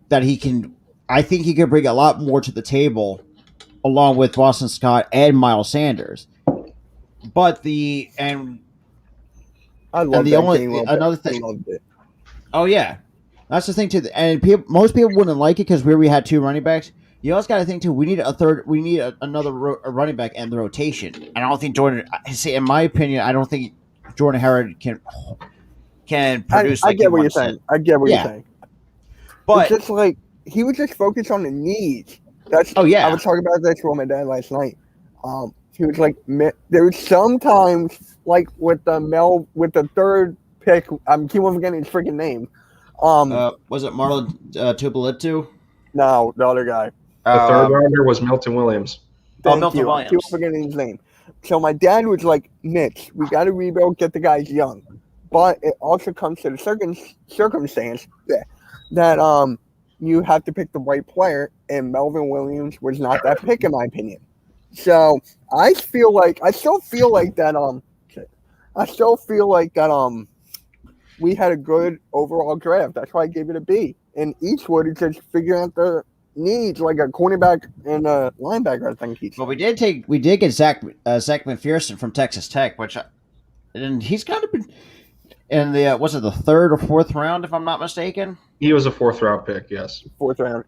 that I think he could bring a lot more to the table along with Boston Scott and Miles Sanders. But another thing. Oh yeah, that's the thing too. And most people wouldn't like it because we had two running backs. You also got to think too. We need another running back in the rotation. And I don't think Jordan. See, in my opinion, I don't think Jordan Howard can produce. I get what you're saying. I get what you're saying. But it's just like he was just focused on the needs. I was talking about this with my dad last night. He was like, there's sometimes like with the third pick. I'm keep on forgetting his freaking name. Was it Marlon Tupolitu? No, the other guy. The third rounder was Milton Williams. Milton Williams. Keep on forgetting his name. So my dad was like, Mitch, we got to rebuild, get the guys young. But it also comes to the circumstance that you have to pick the right player, and Melvin Williams was not that pick in my opinion. So I still feel like that we had a good overall draft. That's why I gave it a B. And Eastwood is just figuring out the needs, like a cornerback and a linebacker. I think Well, we did get Zach McPherson from Texas Tech, and he's kind of been in the was it the third or fourth round, if I'm not mistaken. He was a fourth round pick, yes. Fourth round.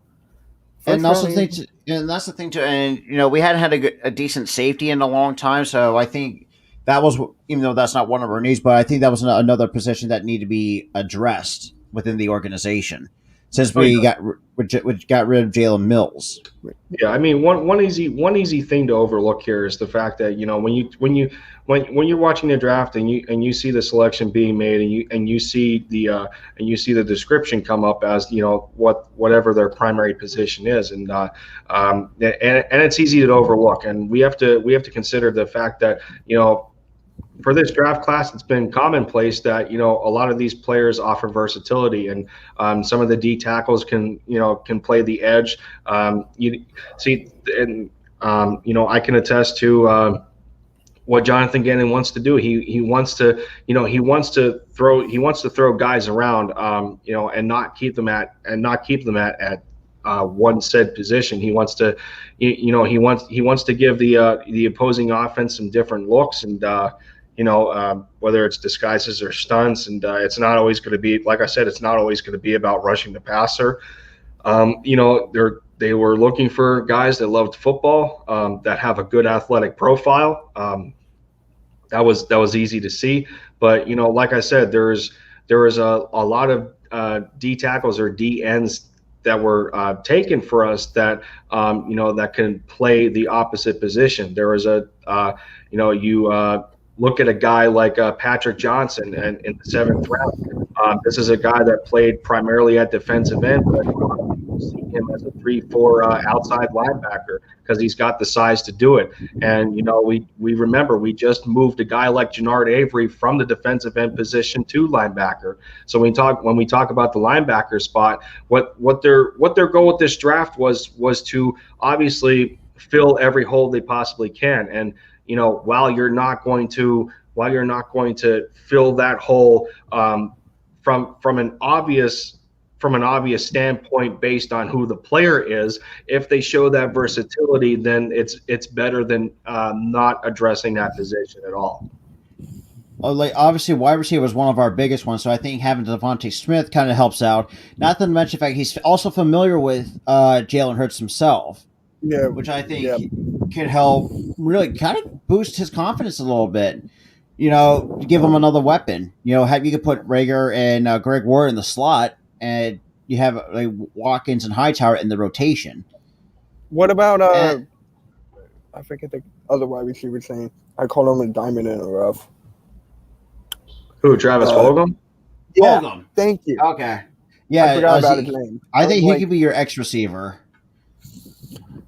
And that's the thing too. And we hadn't had a decent safety in a long time, so I think that was, even though that's not one of our needs, but I think that was another position that needed to be addressed within the organization. since we got rid of Jalen Mills. Yeah, I mean, one easy thing to overlook here is the fact that when you're watching the draft and you see the selection being made and you see the description come up as whatever their primary position is, and it's easy to overlook, and we have to consider the fact that for this draft class, it's been commonplace that a lot of these players offer versatility, and some of the D tackles can play the edge. You see, and I can attest to what Jonathan Gannon wants to do. He wants to throw guys around, and not keep them at one said position. He wants to give the opposing offense some different looks, and whether it's disguises or stunts, and it's not always going to be, like I said, it's not always going to be about rushing the passer. They were looking for guys that loved football, that have a good athletic profile. That was easy to see, but like I said, there was a lot of D tackles or D ends that were taken for us that that can play the opposite position. There was look at a guy like Patrick Johnson, and in the 7th round, this is a guy that played primarily at defensive end, but you see him as a 3-4 outside linebacker because he's got the size to do it. And we remember we just moved a guy like Jannard Avery from the defensive end position to linebacker. So when we talk about the linebacker spot, what their goal with this draft was to obviously fill every hole they possibly can. And while you're not going to fill that hole from an obvious standpoint based on who the player is, if they show that versatility, then it's better than not addressing that position at all. Like, obviously, wide receiver was one of our biggest ones, so I think having Devontae Smith kind of helps out. Not to mention the fact he's also familiar with Jalen Hurts himself, which I think can help really kind of boost his confidence a little bit. Give him another weapon. You could put Rager and Greg Ward in the slot, and you have like Watkins and Hightower in the rotation. What about I forget the other wide receiver saying. I called him a diamond in the rough. Who, Travis Fulgham? Yeah, Fulgham. Thank you. Okay. Yeah, I forgot about his name. I think he could be your X receiver.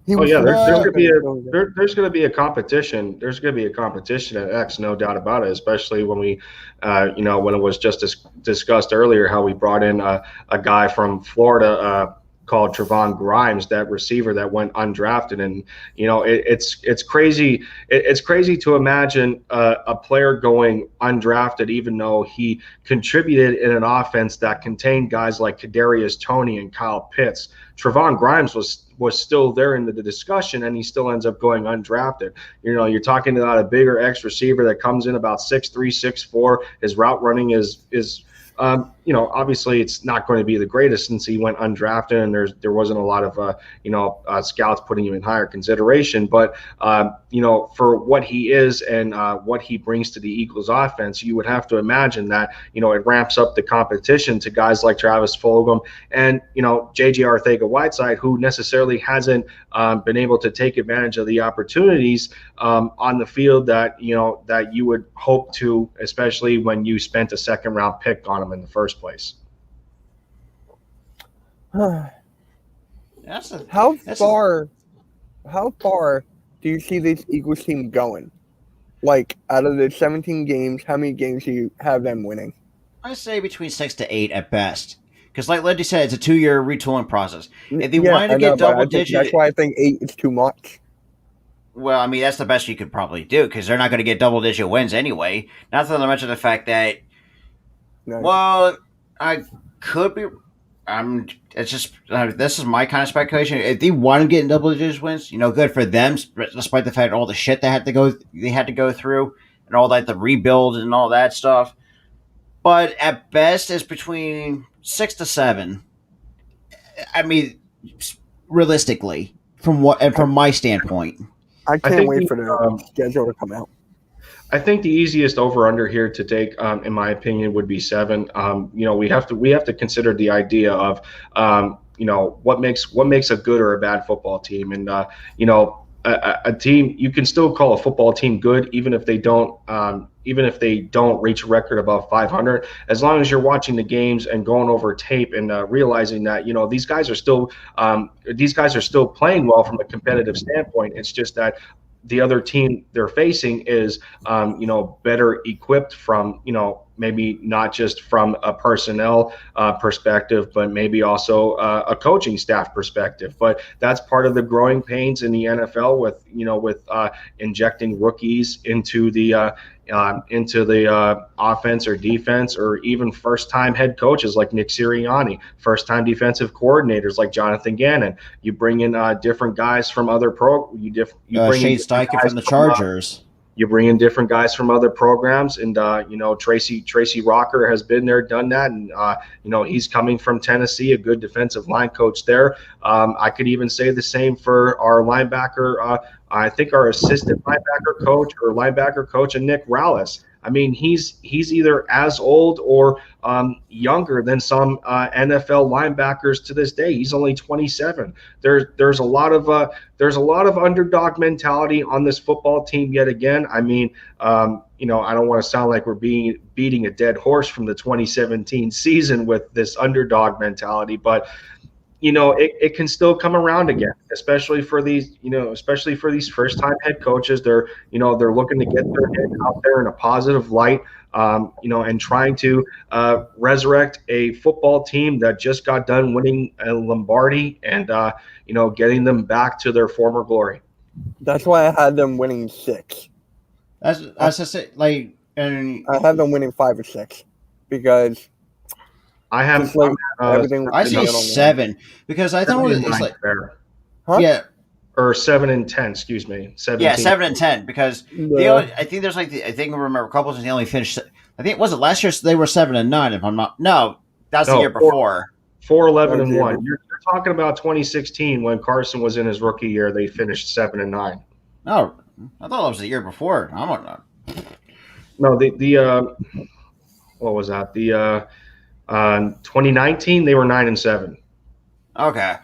There's going to be a competition. There's going to be a competition at X, no doubt about it. Especially when we, when it was just discussed earlier how we brought in a guy from Florida called Trevon Grimes, that receiver that went undrafted, and it's crazy. It's crazy to imagine a player going undrafted, even though he contributed in an offense that contained guys like Kadarius Toney and Kyle Pitts. Trevon Grimes was still there in the discussion, and he still ends up going undrafted. You're talking about a bigger X receiver that comes in about 6'3", 6'4". His route running is obviously it's not going to be the greatest since he went undrafted, and there wasn't a lot of scouts putting him in higher consideration. But for what he is and what he brings to the Eagles offense, you would have to imagine that it ramps up the competition to guys like Travis Fulgham and J.J. Arcega-Whiteside, who necessarily hasn't been able to take advantage of the opportunities on the field that you would hope to, especially when you spent a 2nd round pick on him in the first place. How far do you see this Eagles team going? Like, out of the 17 games, how many games do you have them winning? I say between 6 to 8 at best. Because, like Lindy said, it's a 2-year retooling process. If they wanted to get double digit, that's why I think 8 is too much. Well, I mean, that's the best you could probably do because they're not going to get double digit wins anyway. Not to mention the fact that, well, I could be. It's just this is my kind of speculation. If they want to get in double digit wins, good for them. Despite the fact all the shit they had to go through and all that, the rebuild and all that stuff. But at best, it's between 6 to 7. I mean, realistically, from my standpoint, I can't wait for the schedule to come out. I think the easiest over under here to take, in my opinion, would be 7. We have to consider the idea of, what makes a good or a bad football team, and a team, you can still call a football team good even if they don't. Even if they don't reach a record above 500, as long as you're watching the games and going over tape and realizing that these guys are still playing well from a competitive standpoint. It's just that the other team they're facing is better equipped from maybe not just from a personnel perspective, but maybe also a coaching staff perspective. But that's part of the growing pains in the NFL with injecting rookies into the offense or defense, or even first-time head coaches like Nick Sirianni, first-time defensive coordinators like Jonathan Gannon. You bring in different guys from other Shane Steichen from the Chargers. You bring in different guys from other programs, and Tracy Rocker has been there, done that, and he's coming from Tennessee, a good defensive line coach there. I could even say the same for our linebacker. I think our assistant linebacker coach, and Nick Rallis. I mean, he's either as old or younger than some NFL linebackers to this day. He's only 27. There's a lot of underdog mentality on this football team yet again. I mean, I don't want to sound like we're beating a dead horse from the 2017 season with this underdog mentality, but it can still come around again, especially for these first-time head coaches. They're looking to get their head out there in a positive light, and trying to resurrect a football team that just got done winning a Lombardi, and getting them back to their former glory. That's why I had them winning 6. That's just it. And I have them winning 5 or 6 because I have everything. I say 7 because I thought it's like fair. Huh? Yeah. Or 7 and 10, excuse me. 17. Yeah, 7 and 10 because I think there's I remember a couple of they only finished. I think was it last year they were 7 and 9 if I'm not. No, that's the year before. 4-11 and 1. You're talking about 2016 when Carson was in his rookie year. They finished 7 and 9. Oh, I thought it was the year before. I don't know. No, the what was that? The 2019 they were 9 and 7. Okay.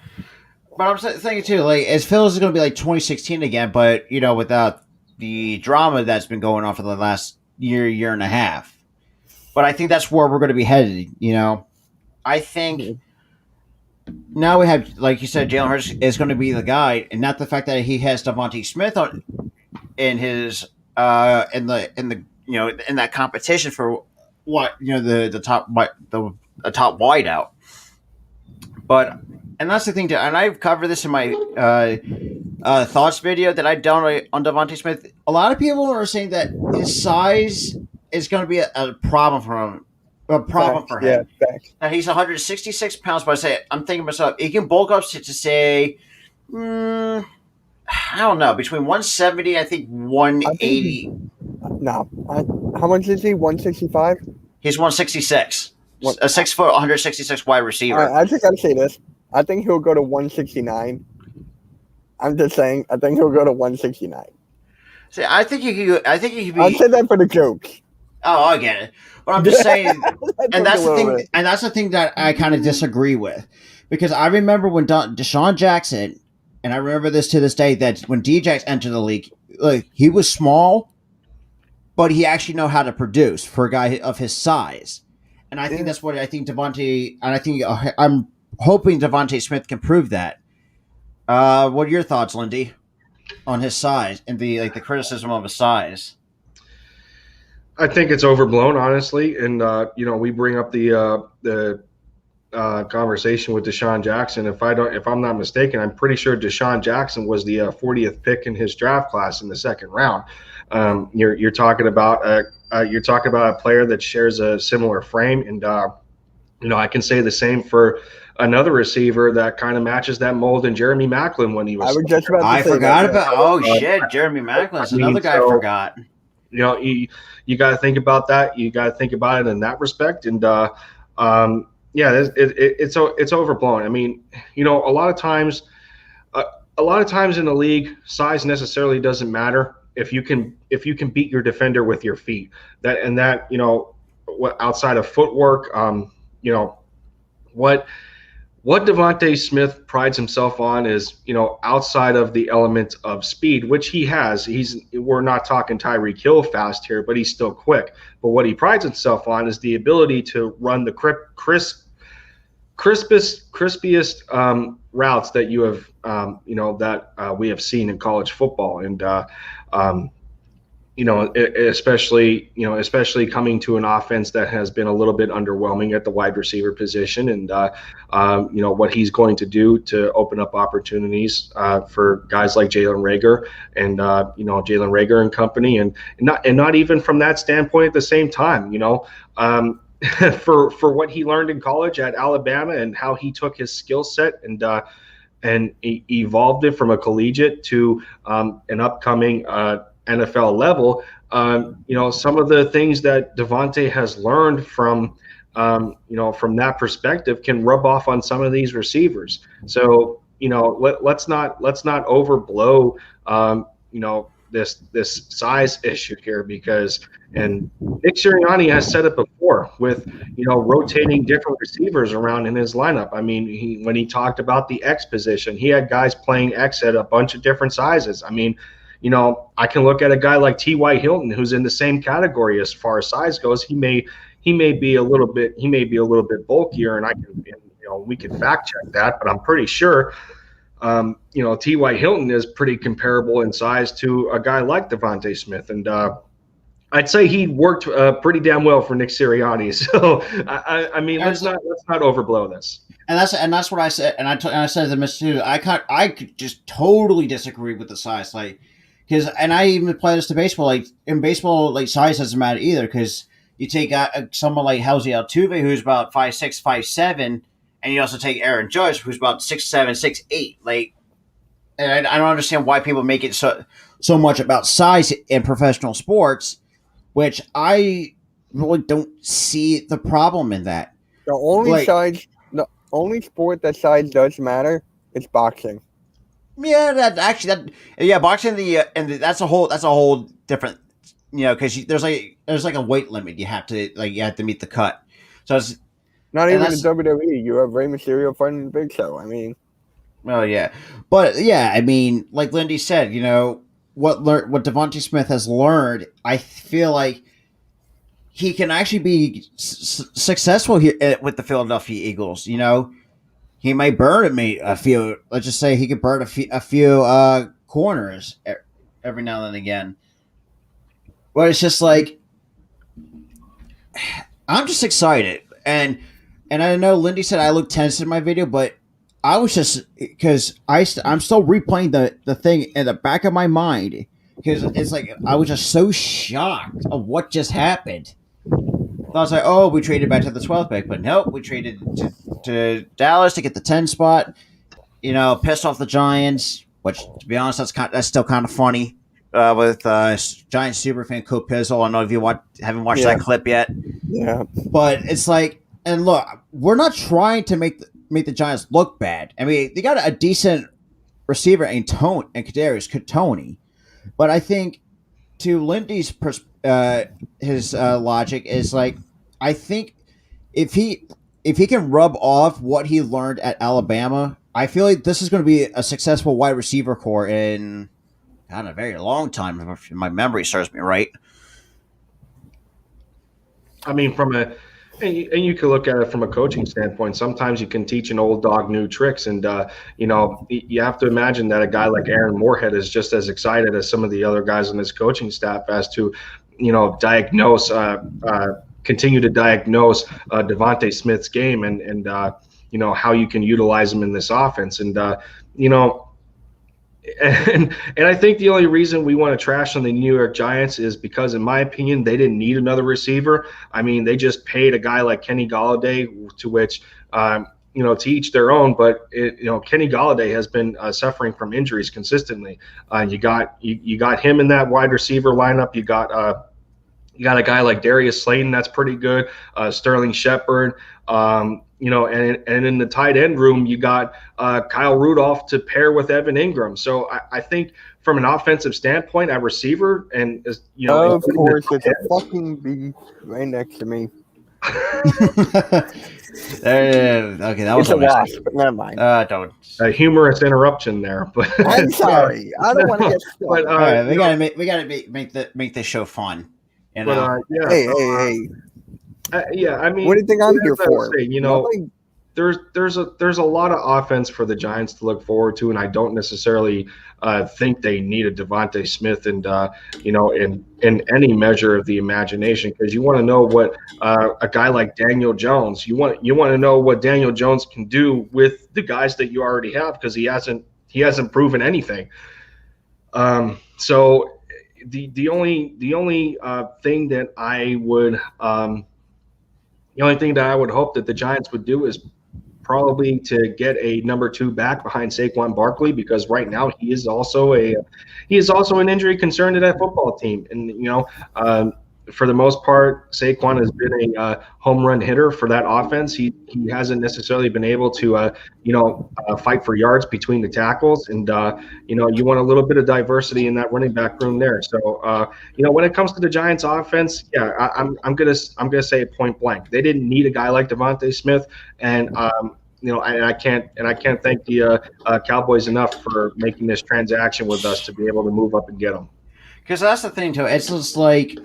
But I'm thinking too, as feels is going to be like 2016 again, but without the drama that's been going on for the last year and a half. But I think that's where we're going to be headed. I think now we have, like you said, Jalen Hurts is going to be the guy, and not the fact that he has Devontae Smith in his in that competition for what the top wideout. But. And that's the thing, too. And I've covered this in my thoughts video that I've done on Devontae Smith. A lot of people are saying that his size is going to be a problem for him. Yeah, now, he's 166 pounds, but I'm thinking to myself, he can bulk up to say, I don't know, between 170, I think 180. How much is he? 165? He's 166. A 6 foot, 166 wide receiver. I just got to say this. I think he'll go to 169. I'm just saying. I think he'll go to 169. See, I think he could. I think he could be. I said that for the joke. Oh, I get it. But I'm just saying, and that's the thing. And that's the thing that I kind of disagree with, because I remember when Deshaun Jackson, and I remember this to this day, that when Djax entered the league, he was small, but he actually know how to produce for a guy of his size. And I think that's what I think Devontae, and I think I'm hoping Devontae Smith can prove that. What are your thoughts, Lindy, on his size and the criticism of his size? I think it's overblown, honestly, and we bring up the conversation with Deshaun Jackson. If I'm not mistaken, I'm pretty sure Deshaun Jackson was the 40th pick in his draft class in the second round. You're talking about a player that shares a similar frame, and I can say the same for another receiver that kind of matches that mold in Jeremy Maclin when he was. I forgot about. Oh shit, Jeremy Maclin's another guy I forgot. You got to think about that. You got to think about it in that respect, and it's overblown. I mean, a lot of times in the league, size necessarily doesn't matter. if you can beat your defender with your feet, that what outside of footwork, what Devontae Smith prides himself on is, outside of the element of speed, which he has. We're not talking Tyreek Hill fast here, but he's still quick. But what he prides himself on is the ability to run the crispiest routes that you have, we have seen in college football, and especially coming to an offense that has been a little bit underwhelming at the wide receiver position, and what he's going to do to open up opportunities for guys like Jalen Reagor and Jalen Reagor and company, and not even from that standpoint at the same time, for what he learned in college at Alabama and how he took his skill set and evolved it from a collegiate to an upcoming NFL level. Some of the things that Devontae has learned from that perspective can rub off on some of these receivers. So, let's not overblow, this size issue here, and Nick Sirianni has said it before with, rotating different receivers around in his lineup. I mean, when he talked about the X position, he had guys playing X at a bunch of different sizes. I mean, I can look at a guy like T.Y. Hilton, who's in the same category as far as size goes. He may be a little bit bulkier, and we can fact check that, but I'm pretty sure, T.Y. Hilton is pretty comparable in size to a guy like Devontae Smith, and I'd say he worked pretty damn well for Nick Sirianni. So I mean, let's not overblow this. And that's what I said, and I said to Mitch too. I could just totally disagree with the size, and I even apply this to baseball. Like in baseball, size doesn't matter either, because you take someone like Jose Altuve, who's about 5'6", 5'7", and you also take Aaron Judge, who's about 6'7", 6'8". And I don't understand why people make it so much about size in professional sports, which I really don't see the problem in that. The only sport that size does matter is boxing. Yeah, boxing that's a whole different, because there's a weight limit you have to meet the cut. So it's not even in WWE. You have Rey Mysterio fighting the Big Show. I mean, well, yeah, but yeah, I mean, like Lindy said, what Devontae Smith has learned, I feel like he can actually be successful here with the Philadelphia Eagles. He may burn a few. Let's just say he could burn a few corners every now and again. But it's just like, I'm just excited, and I know Lindy said I look tense in my video, but I was just, because I'm still replaying the thing in the back of my mind, because it's like I was just so shocked of what just happened. I was like, oh, we traded back to the 12th pick, but nope, we traded to Dallas to get the 10 spot. Pissed off the Giants, which, to be honest, that's still kind of funny. With Giants superfan Cope Pizzle. I don't know if you haven't watched that clip yet. Yeah, but it's like, and look, we're not trying to make the Giants look bad. I mean, they got a decent receiver in Kadarius Toney, but I think to Lindy's his logic is like, I think if he can rub off what he learned at Alabama, I feel like this is going to be a successful wide receiver core in a very long time, if my memory serves me right. I mean, and you can look at it from a coaching standpoint. Sometimes you can teach an old dog new tricks, and you have to imagine that a guy like Aaron Moorhead is just as excited as some of the other guys on his coaching staff as to continue to diagnose Devontae Smith's game and how you can utilize him in this offense, and I think the only reason we want to trash on the New York Giants is because, in my opinion, they didn't need another receiver. I mean, they just paid a guy like Kenny Golladay, to which, to each their own. But Kenny Golladay has been suffering from injuries consistently. You got him in that wide receiver lineup. You got You got a guy like Darius Slayton that's pretty good, Sterling Shepard, and in the tight end room you got Kyle Rudolph to pair with Evan Ingram. So I think from an offensive standpoint at receiver, and of course, it's a fucking beast right next to me. Okay, that was a wasp, but never mind. Don't. A humorous interruption there, but I'm sorry. I don't want to get stuck. But, all right, we gotta make this show fun. You know? But, Hey. I mean, what do you think I'm here for? There's a lot of offense for the Giants to look forward to, and I don't necessarily think they need a Devontae Smith and in any measure of the imagination, because you want to know what a guy like Daniel Jones, you want to know what Daniel Jones can do with the guys that you already have, because he hasn't proven anything. So the only thing that I would hope that the Giants would do is probably to get a number 2 back behind Saquon Barkley, because right now he is also an injury concern to that football team. And for the most part, Saquon has been a home run hitter for that offense. He hasn't necessarily been able to fight for yards between the tackles, and you want a little bit of diversity in that running back room there. So when it comes to the Giants offense, I'm gonna say it point blank. They didn't need a guy like Devontae Smith, and I can't thank the Cowboys enough for making this transaction with us to be able to move up and get them. Because that's the thing too. It's just like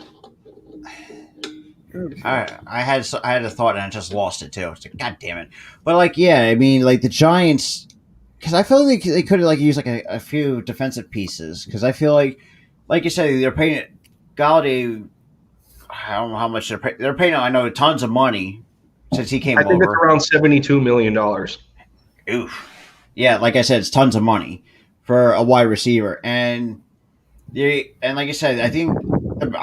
I had a thought and I just lost it too. It's like, God damn it! But the Giants, because I feel like they could have used a few defensive pieces. Because I feel like you said, they're paying Galladay. I don't know how much they're paying. I know tons of money since he came over. I think it's around $72 million. Oof. Yeah, like I said, it's tons of money for a wide receiver, and like I said, I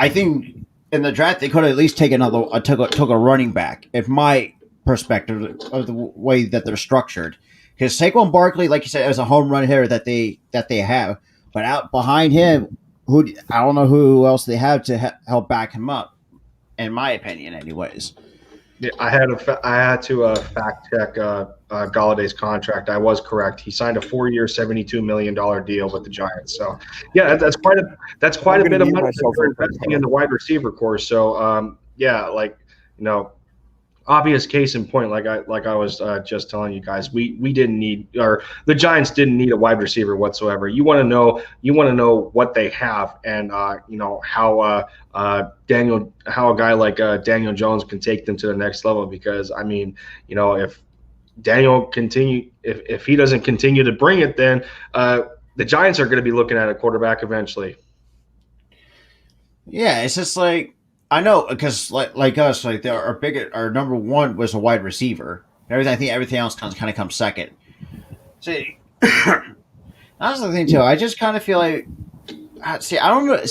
think. In the draft, they could have at least taken took a running back. In my perspective of the way that they're structured, because Saquon Barkley, like you said, is a home run hitter that they have, but out behind him, I don't know who else they have to help back him up. In my opinion, anyways. Yeah, I had to fact check Galladay's contract. I was correct. He signed a 4-year, $72 million deal with the Giants. So, yeah, that's quite a bit of money for investing in the wide receiver core. So, obvious case in point, like I was just telling you guys, we didn't need, or the Giants didn't need a wide receiver whatsoever. You want to know what they have, and how a guy like Daniel Jones can take them to the next level. Because if Daniel if he doesn't continue to bring it, then the Giants are going to be looking at a quarterback eventually. Yeah, it's just like, I know, because like us, our number 1 was a wide receiver. I think everything else kind of comes second. See, that's the thing too. I just kind of feel like, I don't know.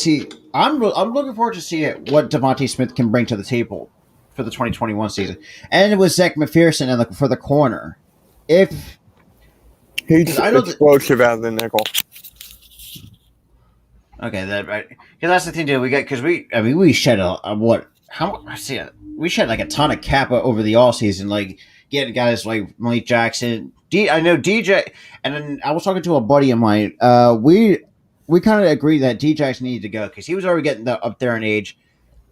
I'm looking forward to see what Devontae Smith can bring to the table for the 2021 season, and it was Zach McPherson for the corner. If he's explosive out of the nickel. Okay, that right. Because that's the thing too. We shed we shed a ton of cap over the offseason, getting guys like Malik Jackson. I know DJ, and then I was talking to a buddy of mine. We kind of agreed that DJ needed to go because he was already getting up there in age.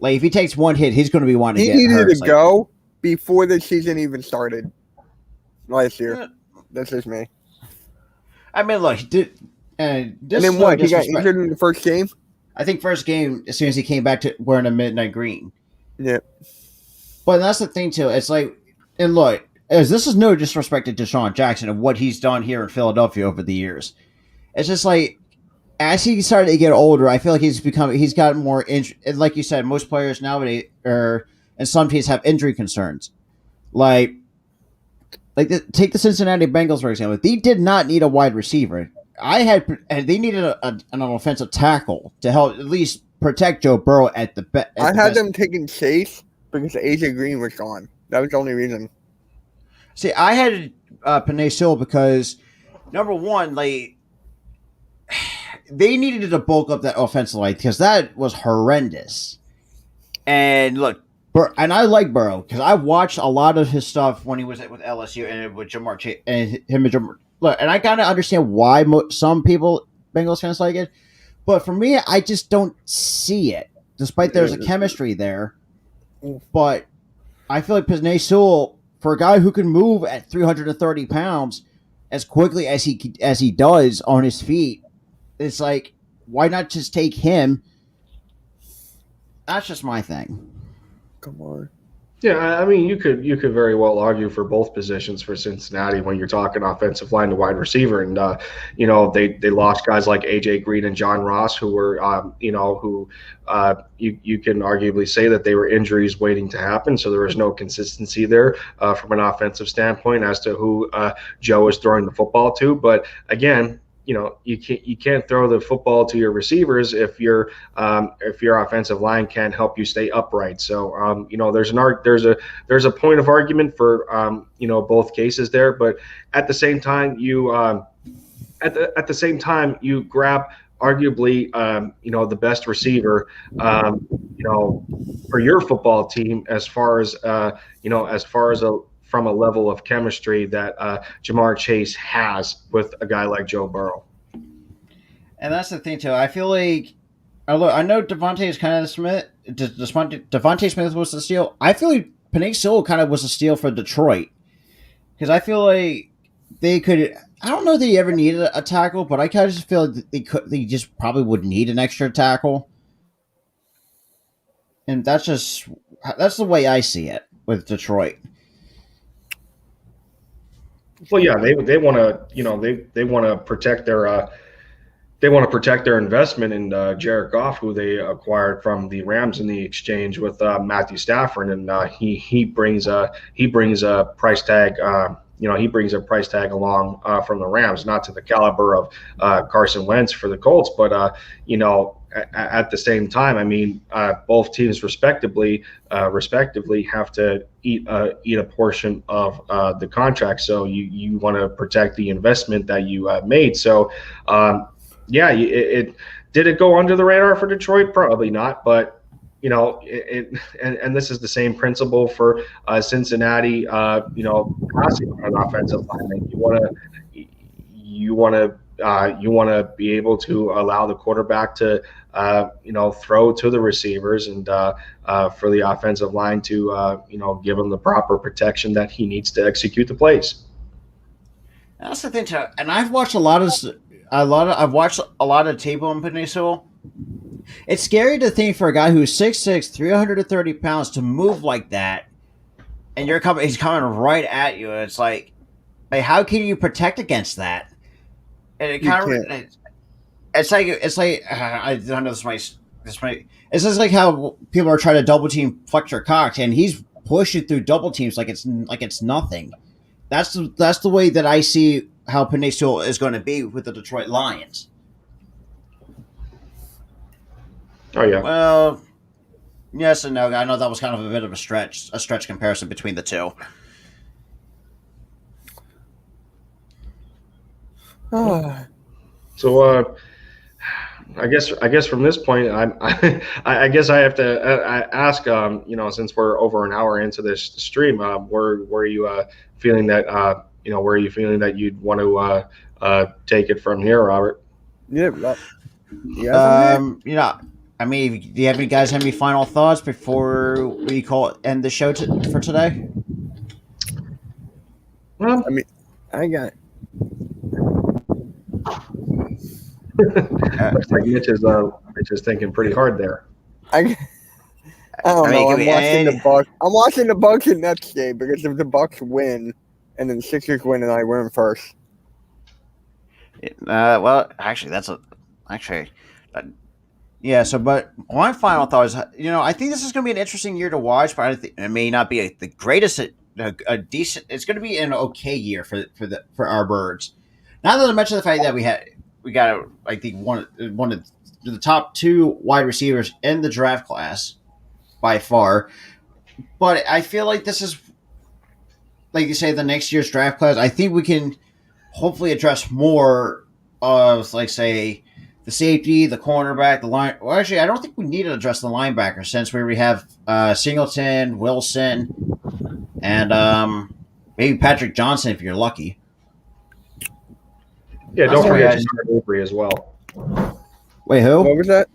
If he takes one hit, he's going to be wanting to get hurt. He needed to go before the season even started last year. That's just me. I mean, look, he did. And then what? He got injured in the first game? I think first game, as soon as he came back to wearing a midnight green. Yeah. But that's the thing, too. It's and look, this is no disrespect to Deshaun Jackson and what he's done here in Philadelphia over the years. It's just as he started to get older, I feel like he's gotten more injury. Like you said, most players nowadays, and some teams have injury concerns. Take the Cincinnati Bengals, for example. They did not need a wide receiver. They needed an offensive tackle to help at least protect Joe Burrow at the best. I had them taking Chase because AJ Green was gone. That was the only reason. See, I had Penei Sewell because, number one, they needed to bulk up that offensive line because that was horrendous. And look, and I like Burrow because I watched a lot of his stuff when he was with LSU and with Jamar Chase and him and Jamar. Look, and I kind of understand why some people, Bengals fans, like it, but for me, I just don't see it. Despite there's a chemistry there, but I feel like Penei Sewell, for a guy who can move at 330 pounds as quickly as he does on his feet, it's like, why not just take him? That's just my thing. Come on. Yeah, I mean, you could very well argue for both positions for Cincinnati when you're talking offensive line to wide receiver, and they lost guys like AJ Green and John Ross, who were you can arguably say that they were injuries waiting to happen, so there was no consistency there from an offensive standpoint as to who Joe is throwing the football to. But again, you can't throw the football to your receivers if your offensive line can't help you stay upright. So there's a point of argument for both cases there, but at the same time you grab arguably the best receiver for your football team as far as from a level of chemistry that Jamar Chase has with a guy like Joe Burrow. And that's the thing, too. I feel like, I know Devontae Smith was the steal. I feel like Penei Sewell kind of was a steal for Detroit. Because I feel like they could, I don't know if they ever needed a tackle, but I kind of just feel like they just probably would need an extra tackle. And that's the way I see it with Detroit. Well, yeah, they want to, they want to protect their investment in Jared Goff, who they acquired from the Rams in the exchange with Matthew Stafford, and he brings a price tag. He brings a price tag along from the Rams, not to the caliber of Carson Wentz for the Colts, but at the same time, I mean, both teams respectively have to eat a portion of the contract. So you want to protect the investment that you made. So did it go under the radar for Detroit? Probably not, but and this is the same principle for Cincinnati. Passing on an offensive line, you want to be able to allow the quarterback to throw to the receivers and for the offensive line to give him the proper protection that he needs to execute the plays. That's the thing too, and I've watched a lot of tape on Penei Sewell. It's scary to think for a guy who's 6'6", 330 pounds to move like that, and he's coming right at you. It's like how can you protect against that? And it kind of it's like I don't know this might it's just like how people are trying to double team Fletcher Cox, and he's pushing through double teams like it's nothing. That's the way that I see how Penei Sewell is going to be with the Detroit Lions. Oh yeah. Well, yes and no. I know that was kind of a bit of a stretch comparison between the two. So I guess from this point, I guess I have to ask. Since we're over an hour into this stream, where are you feeling that where are you feeling that you'd want to take it from here, Robert? Yeah. I mean, do you have any final thoughts before we end the show for today? Well, I mean, I got. Looks like Mitch is thinking pretty hard there. I don't know. I'm watching the Bucks and Nets game because if the Bucks win and then the Sixers win and I win first. Well, actually, yeah. So, but my final thought is, I think this is going to be an interesting year to watch, but I think it may not be the greatest, a decent. It's going to be an okay year for our Birds. Not that I mention the fact that we got I think one of the top two wide receivers in the draft class by far, but I feel like this is, like you say, the next year's draft class. I think we can hopefully address more of, like, say, the safety, the cornerback, the line. Well, actually, I don't think we need to address the linebacker since we already have Singleton, Wilson, and maybe Patrick Johnson if you're lucky. Yeah, That's don't the way forget I- Jannard Avery as well. Wait, who? What was that?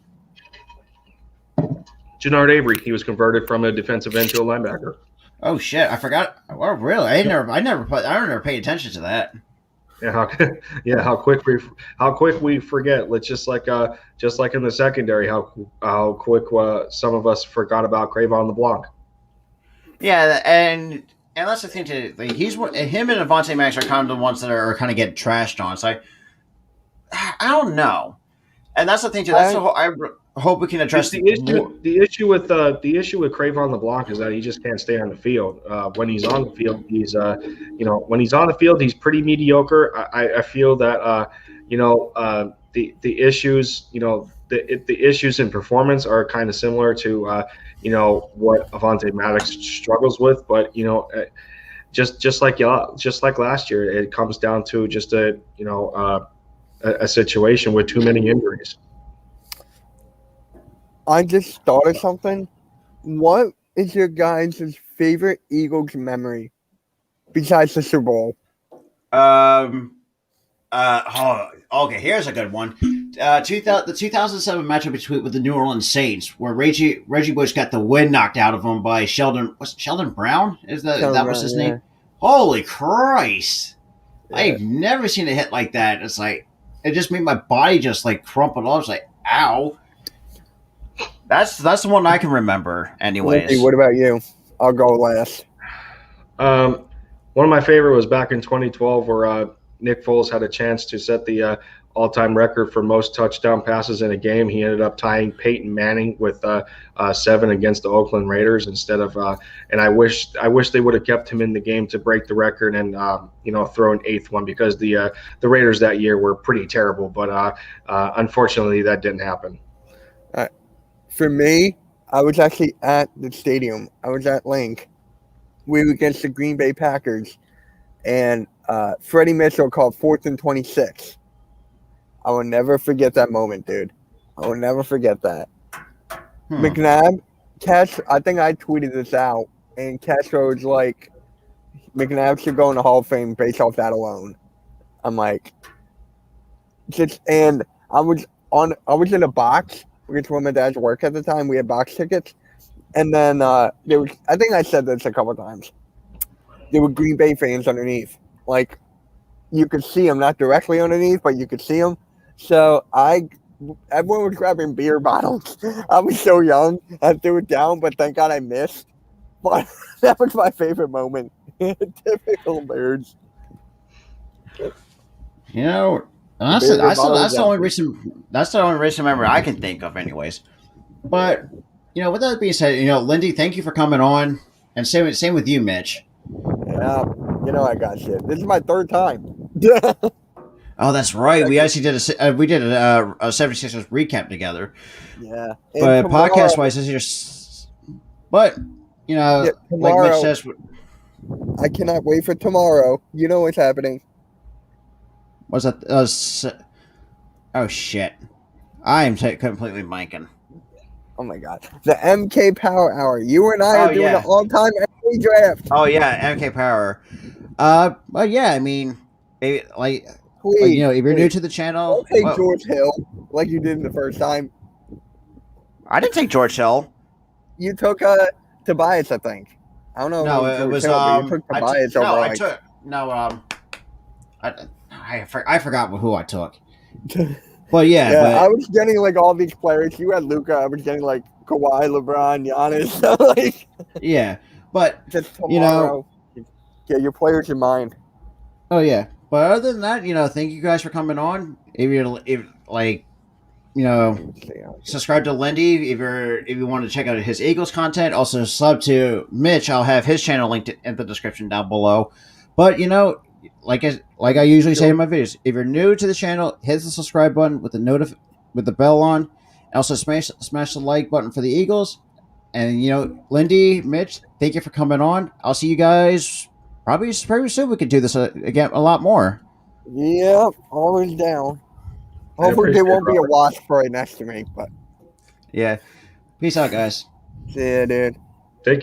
Jannard Avery, he was converted from a defensive end to a linebacker. Oh shit! I forgot. Oh, really? I never paid attention to that. Yeah, how quick we forget. Let's just like in the secondary, how quick some of us forgot about Cravon LeBlanc. Yeah, and that's the thing too. Like, him and Avonte Max are kind of the ones that are kind of getting trashed on. So I don't know, and that's the thing too. That's the whole. I hope we can address the issue with Cravon LeBlanc is that he just can't stay on the field. When he's on the field, he's pretty mediocre. I feel that the issues the issues in performance are kind of similar to what Avonte Maddox struggles with, but just like last year, it comes down to just a situation with too many injuries. I just thought of something. What is your guys' favorite Eagles memory besides the Super Bowl? Okay, here's a good one. The 2007 matchup with the New Orleans Saints, where Reggie Bush got the wind knocked out of him by Sheldon Brown? That was his name? Holy Christ! Yeah. I've never seen a hit like that. It's like it just made my body just like crumple. I was like, ow. That's the one I can remember. Anyways, Lindy, what about you? I'll go last. One of my favorite was back in 2012, where Nick Foles had a chance to set the all-time record for most touchdown passes in a game. He ended up tying Peyton Manning with 7 against the Oakland Raiders instead of. And I wish they would have kept him in the game to break the record and throw an 8th one, because the Raiders that year were pretty terrible. But unfortunately, that didn't happen. For me, I was actually at the stadium. I was at Link. We were against the Green Bay Packers, and Freddie Mitchell called 4th and 26. I will never forget that moment, dude. I will never forget that. McNabb, I think I tweeted this out, and Castro was like, McNabb should go in the Hall of Fame based off that alone. I'm like, and I was in a box because when my dad's work at the time, we had box tickets. And then I think I said this a couple of times. There were Green Bay fans underneath. Like, you could see them, not directly underneath, but you could see them. So everyone was grabbing beer bottles. I was so young. I threw it down, but thank God I missed. But that was my favorite moment. Typical nerds. That's the only recent memory I can think of, anyways. But with that being said, Lindy, thank you for coming on, and same with you, Mitch. Yeah, I got shit. This is my 3rd time. Oh, that's right. We actually did a 76ers recap together. Yeah, but podcast wise, this is but tomorrow, like Mitch says, I cannot wait for tomorrow. You know what's happening. Was that? Oh shit! I am completely blanking. Oh my god! The MK Power Hour. You and I are doing the all-time NBA draft. Oh yeah, MK Power. But yeah, I mean, if you're new to the channel, don't take George Hill like you did in the first time. I didn't take George Hill. You took Tobias, I think. I don't know. No, it was you took Tobias I forgot who I took. But yeah, I was getting like all these players. You had Luka. I was getting like Kawhi, LeBron, Giannis. Like, yeah, but just tomorrow, yeah, your players in mind. Oh yeah, but other than that, thank you guys for coming on. Subscribe to Lindy if you want to check out his Eagles content. Also sub to Mitch. I'll have his channel linked in the description down below. But like I usually say in my videos, if you're new to the channel, hit the subscribe button with the bell on. And also smash the like button for the Eagles. And Lindy, Mitch, thank you for coming on. I'll see you guys probably soon. We could do this again a lot more. Yeah, always down. Hopefully there appreciate it, won't be a Robert. wasp right next to me, but Yeah. Peace out, guys. see ya, dude.